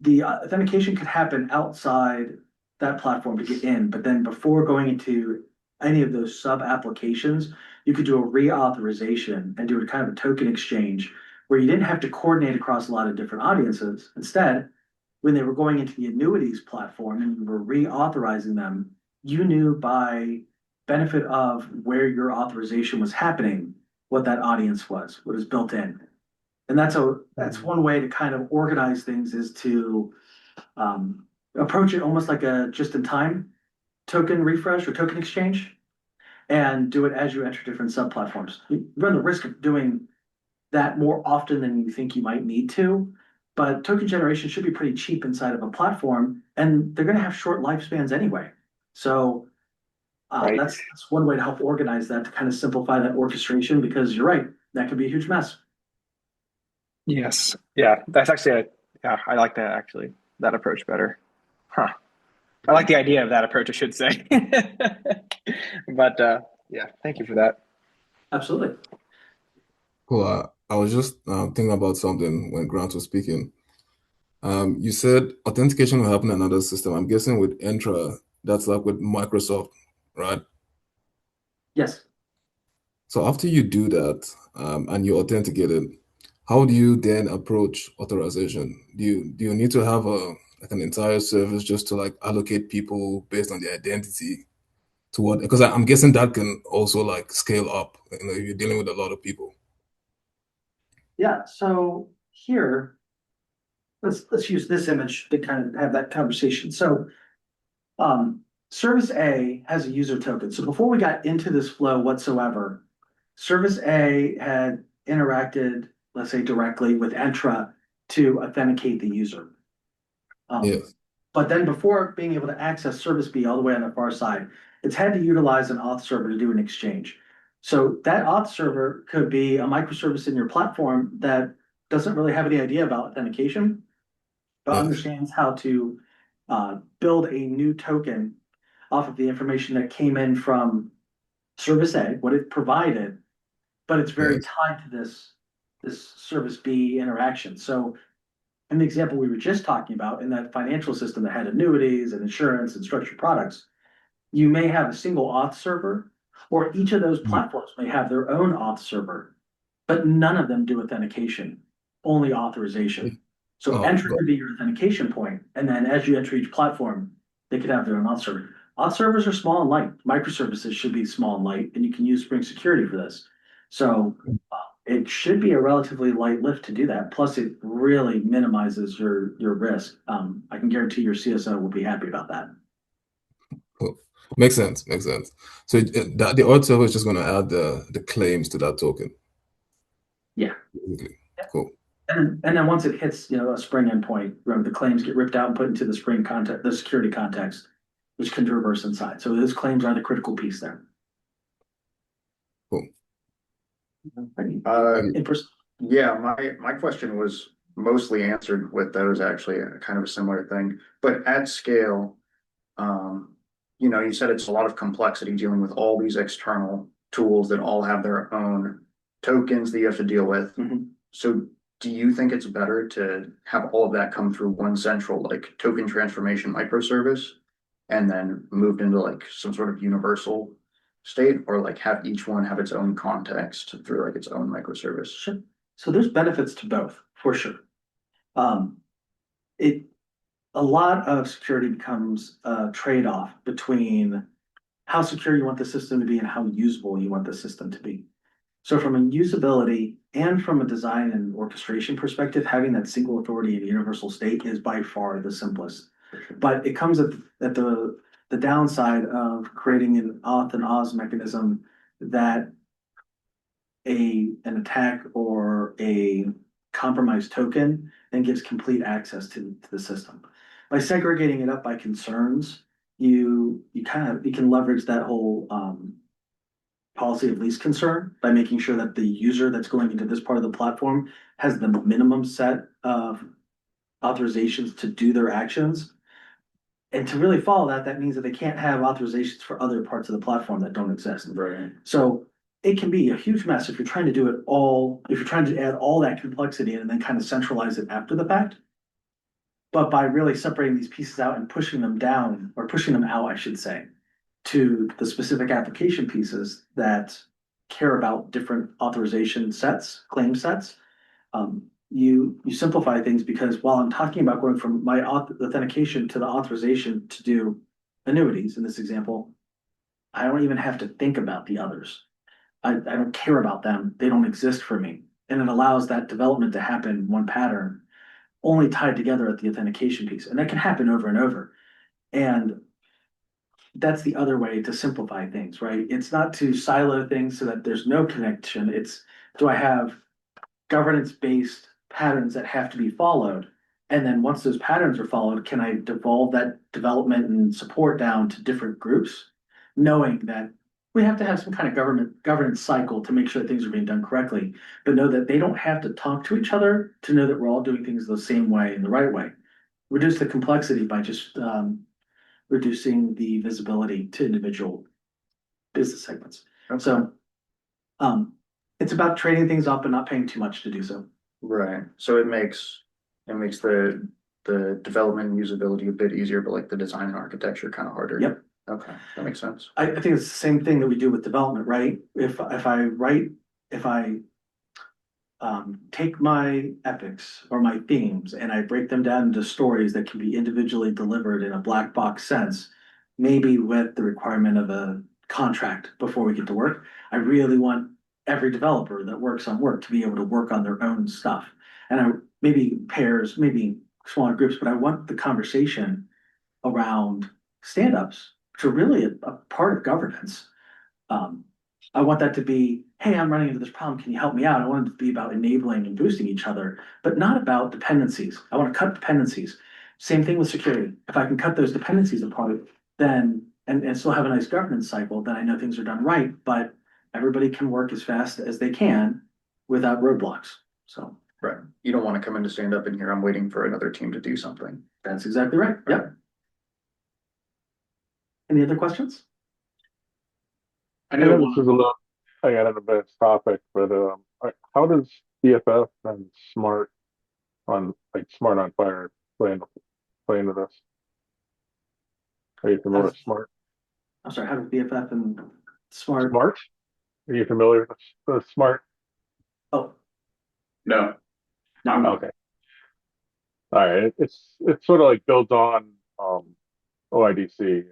The authentication could happen outside that platform to get in, but then before going into any of those sub applications, you could do a reauthorization and do a kind of a token exchange where you didn't have to coordinate across a lot of different audiences. Instead, when they were going into the annuities platform and you were reauthorizing them, you knew by benefit of where your authorization was happening, what that audience was, what is built in. And that's one way to kind of organize things, is to approach it almost like a just-in-time token refresh or token exchange, and do it as you enter different sub-platforms. You run the risk of doing that more often than you think you might need to, but token generation should be pretty cheap inside of a platform, and they're going to have short lifespans anyway. So Right. that's one way to help organize that, to kind of simplify that orchestration, because you're right, that could be a huge mess. Yes. Yeah. That's actually I like that actually, that approach better. Huh. I like the idea of that approach, I should say. But Yeah, thank you for that. Absolutely. Cool. I was just thinking about something when Grant was speaking. You said authentication will happen in another system. I'm guessing with Entra, that's like with Microsoft, right? Yes. So after you do that, and you authenticate it, how do you then approach authorization? Do you need to have like an entire service just to like allocate people based on their identity to what? Because I'm guessing that can also like scale up, if you're dealing with a lot of people. Yeah. So here, let's use this image to kind of have that conversation. So service A has a user token. So before we got into this flow whatsoever, service A had interacted, let's say directly with Entra to authenticate the user. Yes. But then before being able to access service B all the way on the far side, it's had to utilize an auth server to do an exchange. So that auth server could be a microservice in your platform that doesn't really have any idea about authentication, but Yes. understands how to build a new token off of the information that came in from service A, what it provided, but it's very Yes. tied to this service B interaction. So in the example we were just talking about, in that financial system that had annuities and insurance and structured products, you may have a single auth server, or each of those platforms may have their own auth server, but none of them do authentication, only authorization. So Oh, entry could be your authentication point, and then as you enter each platform, they could have their own auth server. Auth servers are small and light. Microservices should be small and light, and you can use Spring Security for this. So it should be a relatively light lift to do that. Plus, it really minimizes your risk. I can guarantee your CSO will be happy about that. cool. Makes sense. Makes sense. So the auth server is just going to add the claims to that token. Yeah. Basically. Cool. And then once it hits, a Spring endpoint, remember the claims get ripped out and put into the Spring context, the security context, which can reverse inside. So those claims are the critical piece there. Cool. In person. Yeah, my question was mostly answered with those actually, kind of a similar thing. But at scale, you said it's a lot of complexity dealing with all these external tools that all have their own tokens that you have to deal with. Mhm. So do you think it's better to have all of that come through one central like token transformation microservice and then moved into like some sort of universal state, or like have each one have its own context through like its own microservice? Sure. So there's benefits to both, for sure. It a lot of security becomes a trade-off between how secure you want the system to be and how usable you want the system to be. So from a usability and from a design and orchestration perspective, having that single authority and universal state is by far the simplest. But it comes at the downside of creating an auth and Oz mechanism that an attack or a compromised token then gives complete access to the system. By segregating it up by concerns, you can leverage that whole policy of least concern by making sure that the user that's going into this part of the platform has the minimum set of authorizations to do their actions. And to really follow that, that means that they can't have authorizations for other parts of the platform that don't exist. Right. So it can be a huge mess if you're trying to do it all, if you're trying to add all that complexity in and then kind of centralize it after the fact. But by really separating these pieces out and pushing them down, or pushing them out, I should say, to the specific application pieces that care about different authorization sets, claim sets, you simplify things, because while I'm talking about going from my authentication to the authorization to do annuities in this example, I don't even have to think about the others. I don't care about them. They don't exist for me. And it allows that development to happen in one pattern, only tied together at the authentication piece. And that can happen over and over. And that's the other way to simplify things, right? It's not to silo things so that there's no connection. It's, do I have governance-based patterns that have to be followed? And then once those patterns are followed, can I devolve that development and support down to different groups, knowing that we have to have some kind of governance cycle to make sure that things are being done correctly, but know that they don't have to talk to each other to know that we're all doing things the same way and the right way. Reduce the complexity by just reducing the visibility to individual business segments. So, it's about trading things up and not paying too much to do so. Right, so it makes the development and usability a bit easier, but like the design and architecture kind of harder. Yep. Okay, that makes sense. I think it's the same thing that we do with development, right? If I take my epics or my themes and I break them down into stories that can be individually delivered in a black box sense, maybe with the requirement of a contract before we get to work. I really want every developer that works on work to be able to work on their own stuff. And I maybe pairs, maybe smaller groups, but I want the conversation around stand-ups, which are really a part of governance. Um, I want that to be, hey, I'm running into this problem. Can you help me out? I want it to be about enabling and boosting each other, but not about dependencies. I want to cut dependencies. Same thing with security. If I can cut those dependencies apart, then and still have a nice governance cycle, then I know things are done right, but everybody can work as fast as they can without roadblocks. So Right, you don't want to come in to stand up in here, I'm waiting for another team to do something. that's exactly right. Yep. Any other questions? I I know know this is a little, I got a bit topic, but how does BFF and Smart Smart on Fire play into this? Are you familiar with Smart? I'm sorry, how does BFF and Smart? Smart? Are you familiar with Smart? Oh, no. no. Okay. All right. It's sort of like built on OIDC and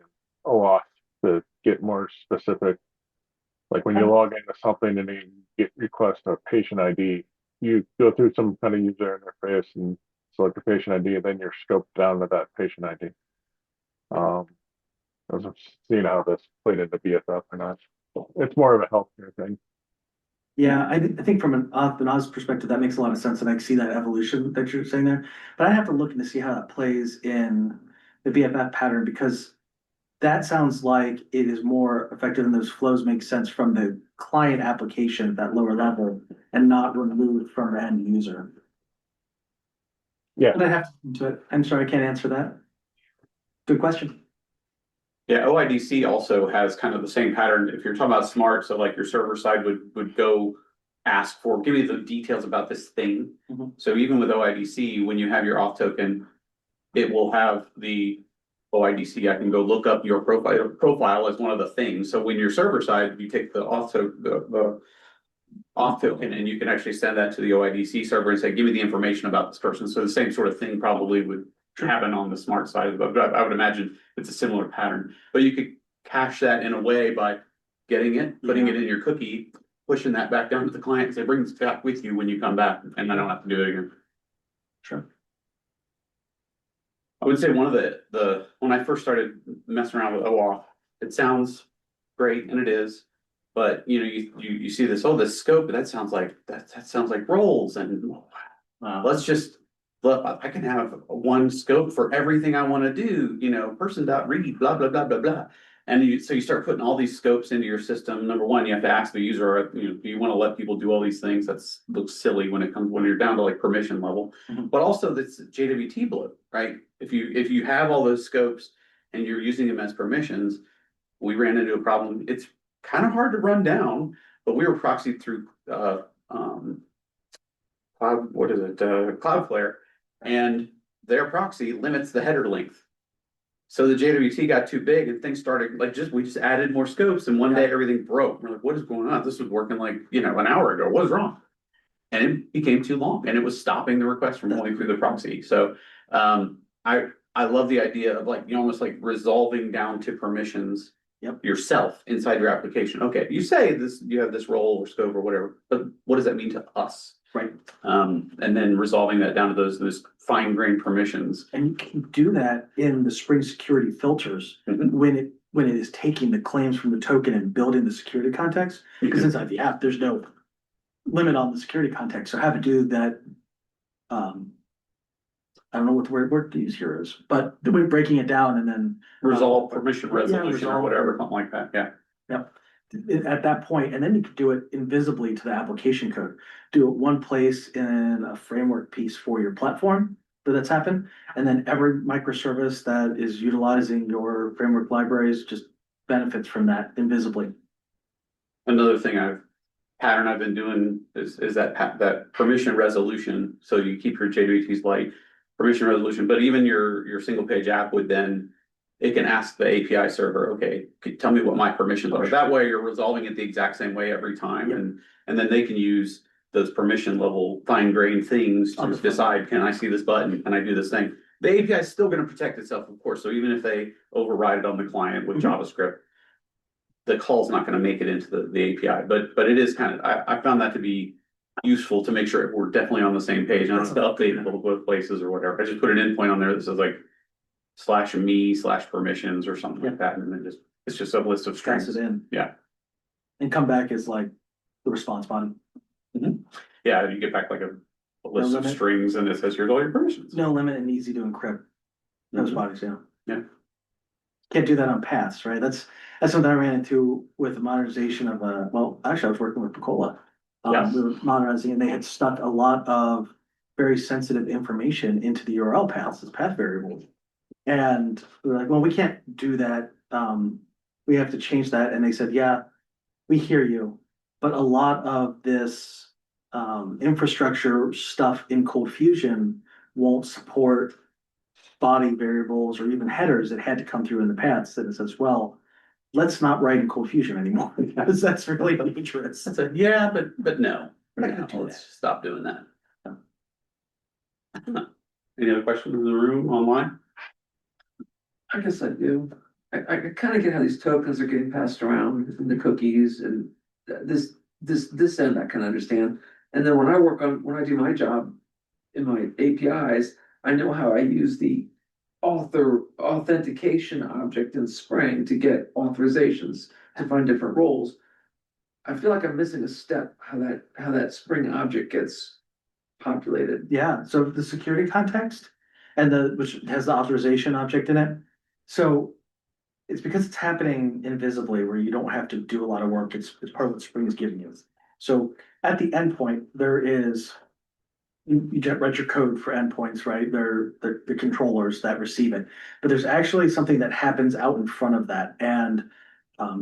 OAuth to get more specific. Like when you log into something and you get request a patient ID, you go through some kind of user interface and select a patient ID, and then you're scoped down to that patient ID. I was seeing how this played into BFF or not. It's more of a healthcare thing. Yeah, I think from an Oz perspective, that makes a lot of sense, and I see that evolution that you're saying there. But I have to look and to see how that plays in the BFF pattern, because that sounds like it is more effective and those flows make sense from the client application at that lower level and not removed from the end user. Yeah. But I have to look into it. I'm sorry, I can't answer that. Good question. Yeah, OIDC also has kind of the same pattern. If you're talking about smart, so like your server side would go ask for, give me the details about this thing. Mhm. So even with OIDC, when you have your auth token, it will have the OIDC. I can go look up your profile as one of the things. So when your server side, you take the the auth token and you can actually send that to the OIDC server and say, give me the information about this person. So the same sort of thing probably would happen on the smart side, but I would imagine it's a similar pattern. But you could cache that in a way by getting it, putting it in your cookie, pushing that back down to the client and say, bring this back with you when you come back, and I don't have to do it again. Sure. I would say one of the when I first started messing around with OAuth, it sounds great and it is, but you know, you see this, oh, this scope, that sounds like that sounds like roles, and let's just look, I can have one scope for everything I want to do, you know, person.read, blah, blah, blah, blah, blah. And so you start putting all these scopes into your system. Number one, you have to ask the user, you know, do you want to let people do all these things? That's looks silly when you're down to like permission level. But also that's JWT bloat, right? If you have all those scopes and you're using them as permissions, we ran into a problem. It's kind of hard to run down, but we were proxied through Cloudflare, and their proxy limits the header length. So the JWT got too big and things started we just added more scopes, and one day everything broke. We're like, what is going on? This was working like, you know, an hour ago. What is wrong? And it became too long and it was stopping the request from going through the proxy. So I love the idea of like, you know, almost like resolving down to permissions yourself inside your application. Okay, you say this, you have this role or scope or whatever, but what does that mean to us? Right. And then resolving that down to those fine-grained permissions. And you can do that in the Spring security filters when it is taking the claims from the token and building the security context. Because inside the app, there's no limit on the security context. So have to do that. I don't know what the word to use here is, but we're breaking it down and then Resolve permission resolution or resolve whatever, something like that. Yeah. Yep. At that point, and then you could do it invisibly to the application code. Do it one place in a framework piece for your platform that's happened, and then every microservice that is utilizing your framework libraries just benefits from that invisibly. Another thing pattern I've been doing is that permission resolution. So you keep your JWTs light, permission resolution, but even your single page app would then, it can ask the API server, okay, tell me what my permissions are. That way you're resolving it the exact same way every time. And then they can use those permission level fine grained things to decide, can I see this button? Can I do this thing? The API is still going to protect itself, of course. So even if they override it on the client with JavaScript, the call's not going to make it into the API, but it is kind of, I found that to be useful to make sure we're definitely on the same page, and it's updatable both places or whatever. I just put an endpoint on there that says like /me/permissions or something like that, and then it's just a list of Pass strings. it in. Yeah. And come back as like the response body. Yeah, you get back like a list of limit. strings, and it says here's all your permissions. No limit and easy to encrypt those bodies, yeah. Yeah. Can't do that on paths, right? That's something I ran into with the modernization of well, actually I was working with Picola. Yes. We were modernizing and they had stuck a lot of very sensitive information into the URL paths as path variables. And we were like, well, we can't do that. We have to change that. And they said, yeah, we hear you. But a lot of this infrastructure stuff in Cold Fusion won't support body variables or even headers that had to come through in the paths. And it says, well, let's not write in Cold Fusion anymore because that's really dangerous. I said, yeah, but no. We're not gonna do Let's that. stop doing that. Any other questions in the room online? I guess I do. I kind of get how these tokens are getting passed around and the cookies and this end I can understand. And then when I do my job in my APIs, I know how I use the author authentication object in Spring to get authorizations to find different roles. I feel like I'm missing a step how that Spring object gets populated. Yeah, so the security context and which has the authorization object in it. So it's because it's happening invisibly where you don't have to do a lot of work. It's part of what Spring is giving you. So at the endpoint, there is you write your code for endpoints, right? They're the controllers that receive it. But there's actually something that happens out in front of that. And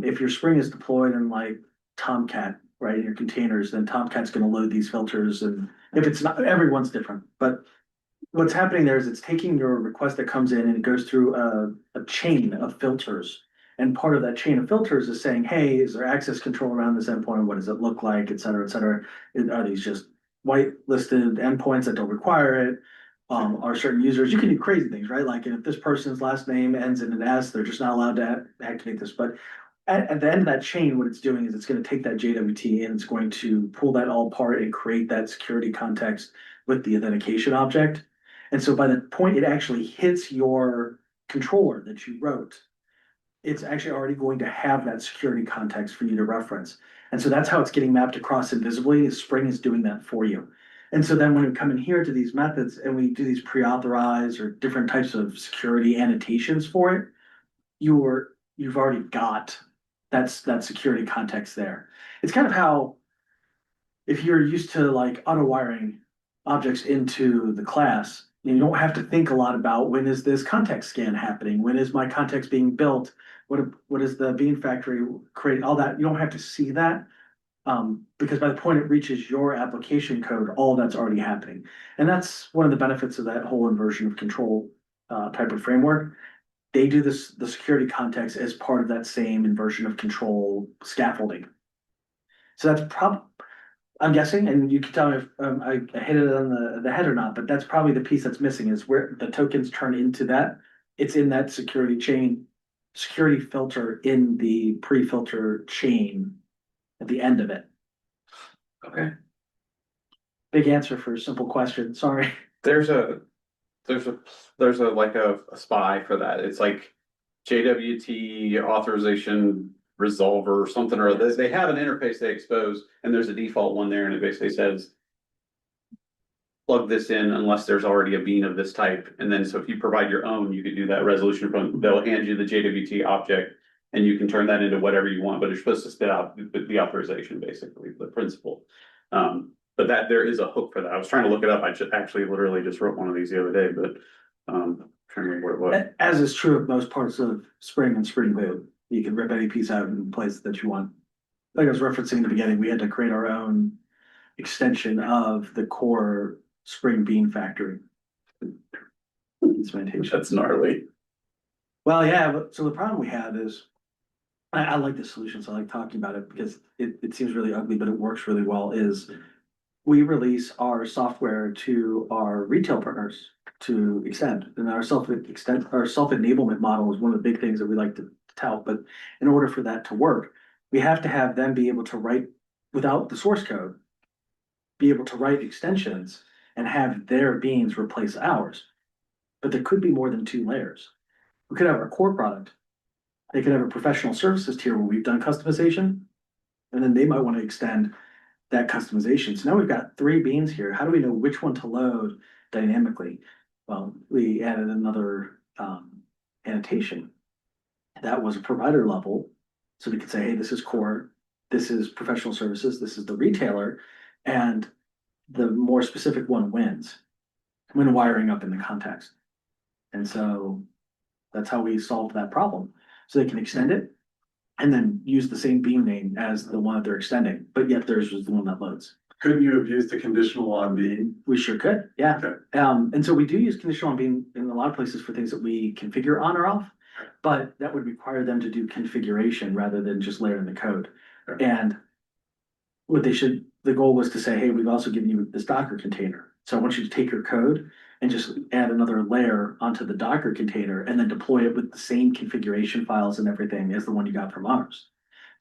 if your Spring is deployed in like Tomcat, right, in your containers, then Tomcat's going to load these filters. And if it's not, everyone's different. But what's happening there is it's taking your request that comes in and it goes through a chain of filters. And part of that chain of filters is saying, hey, is there access control around this endpoint? What does it look like, et cetera, et cetera? Are these just whitelisted endpoints that don't require it? Are certain users, you can do crazy things, right? Like if this person's last name ends in an S, they're just not allowed to activate this. But at the end of that chain, what it's doing is it's going to take that JWT and it's going to pull that all apart and create that security context with the authentication object. And so by the point it actually hits your controller that you wrote, it's actually already going to have that security context for you to reference. And so that's how it's getting mapped across invisibly, is Spring is doing that for you. And so then when we come in here to these methods and we do these pre-authorized or different types of security annotations for it, you've already got that security context there. It's kind of how, if you're used to like auto wiring objects into the class, you don't have to think a lot about when is this context scan happening? When is my context being built? What is the bean factory create? All that, you don't have to see that. Because by the point it reaches your application code, all that's already happening. And that's one of the benefits of that whole inversion of control type of framework. They do the security context as part of that same inversion of control scaffolding. So that's I'm guessing, and you can tell me if I hit it on the head or not, but that's probably the piece that's missing, is where the tokens turn into that. It's in that security chain, security filter in the pre-filter chain at the end of it. Okay. Big answer for a simple question, sorry. There's a like a spy for that. It's like JWT authorization resolver or something, or they have an interface they expose, and there's a default one there, and it basically says plug this in unless there's already a bean of this type. And then so if you provide your own, you could do that resolution from, they'll hand you the JWT object and you can turn that into whatever you want, but it's supposed to spit out the authorization, basically, the principle. But that there is a hook for that. I was trying to look it up. I actually literally just wrote one of these the other day, but trying to remember what it was. As is true of most parts of Spring and Spring Boot, you can rip any piece out and place that you want. like I was referencing in the beginning, we had to create our own extension of the core spring bean factory. Instrumentation. That's gnarly. Well, yeah, but so the problem we have is, I like the solution, so I like talking about it because it seems really ugly, but it works really well, is we release our software to our retail partners to extend. And our self-enablement model is one of the big things that we like to tout. But in order for that to work, we have to have them be able to write without the source code, be able to write extensions and have their beans replace ours. But there could be more than two layers. We could have our core product. They could have a professional services tier where we've done customization, and then they might want to extend that customization. So now we've got three beans here. How do we know which one to load dynamically? Well, we added another annotation that was a provider level. So we could say, hey, this is core, this is professional services, this is the retailer, and the more specific one wins when wiring up in the context. And so that's how we solved that problem. So they can extend it and then use the same beam name as the one that they're extending, but yet theirs was the one that loads. Couldn't you have used the conditional on being? We sure could, yeah. Okay. And so we do use conditional on being in a lot of places for things that we configure on or off, but that would require them to do configuration rather than just layering the code. Okay. And what the goal was to say, hey, we've also given you this Docker container. So I want you to take your code and just add another layer onto the Docker container and then deploy it with the same configuration files and everything as the one you got from ours.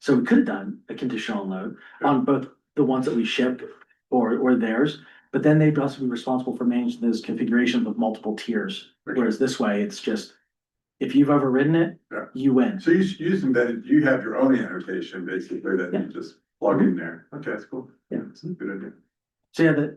So we could have done a conditional load on both the ones that we ship or theirs, but then they'd also be responsible for managing those configurations with multiple tiers. Whereas this way, it's just, if you've ever written it, Yeah. you win. So you using that, you have your own annotation basically that Yeah. you just plug in there. Okay, that's cool. Yeah. That's a good idea. So yeah,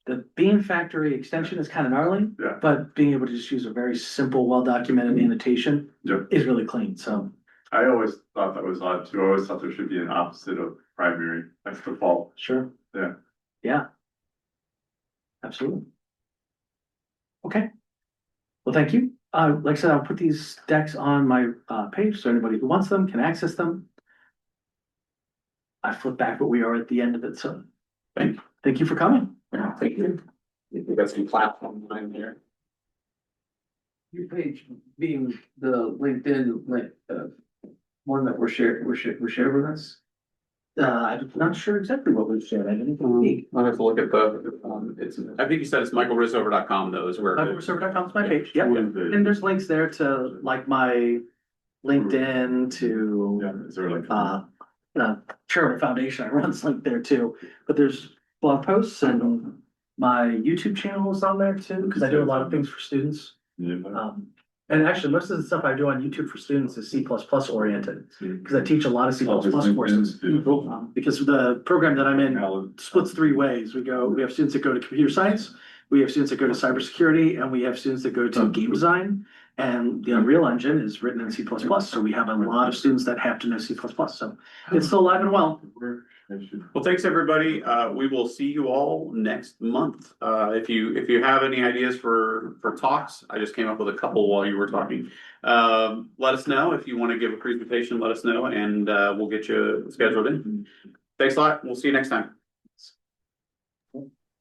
the Bean Factory extension is kind of gnarly, Yeah. but being able to just use a very simple, well-documented annotation Yep. is really clean. So I always thought that was odd too. I always thought there should be an opposite of primary. That's default. sure. Yeah. Yeah. Absolutely. Okay. Well, thank you. Like I said, I'll put these decks on my page so anybody who wants them can access them. I flip back, but we are at the end of it. So thank you for coming. Yeah, thank you. We got some platform behind here. Your page being the LinkedIn link, one that we're shared with us. I'm not sure exactly what we've shared. I didn't think. I'll have to look at I think you said it's michaelrissover.com though, is where. Michaelserver.com is my page. Yep. And there's links there to like my LinkedIn to Yeah, is there like? charitable foundation I run's linked there too. But there's blog posts and my YouTube channel is on there too, because I do a lot of things for students. Yeah. And actually, most of the stuff I do on YouTube for students is C++ oriented, because I teach a lot of C++ courses. Because the program that I'm in splits three ways. We have students that go to computer science, we have students that go to cybersecurity, and we have students that go to game design. And the Unreal Engine is written in C++, so we have a lot of students that have to know C++. So it's still alive and well. Well, thanks, everybody. We will see you all next month. If you have any ideas for talks, I just came up with a couple while you were talking. Let us know if you want to give a presentation, let us know, and we'll get you scheduled in. Thanks a lot. We'll see you next time.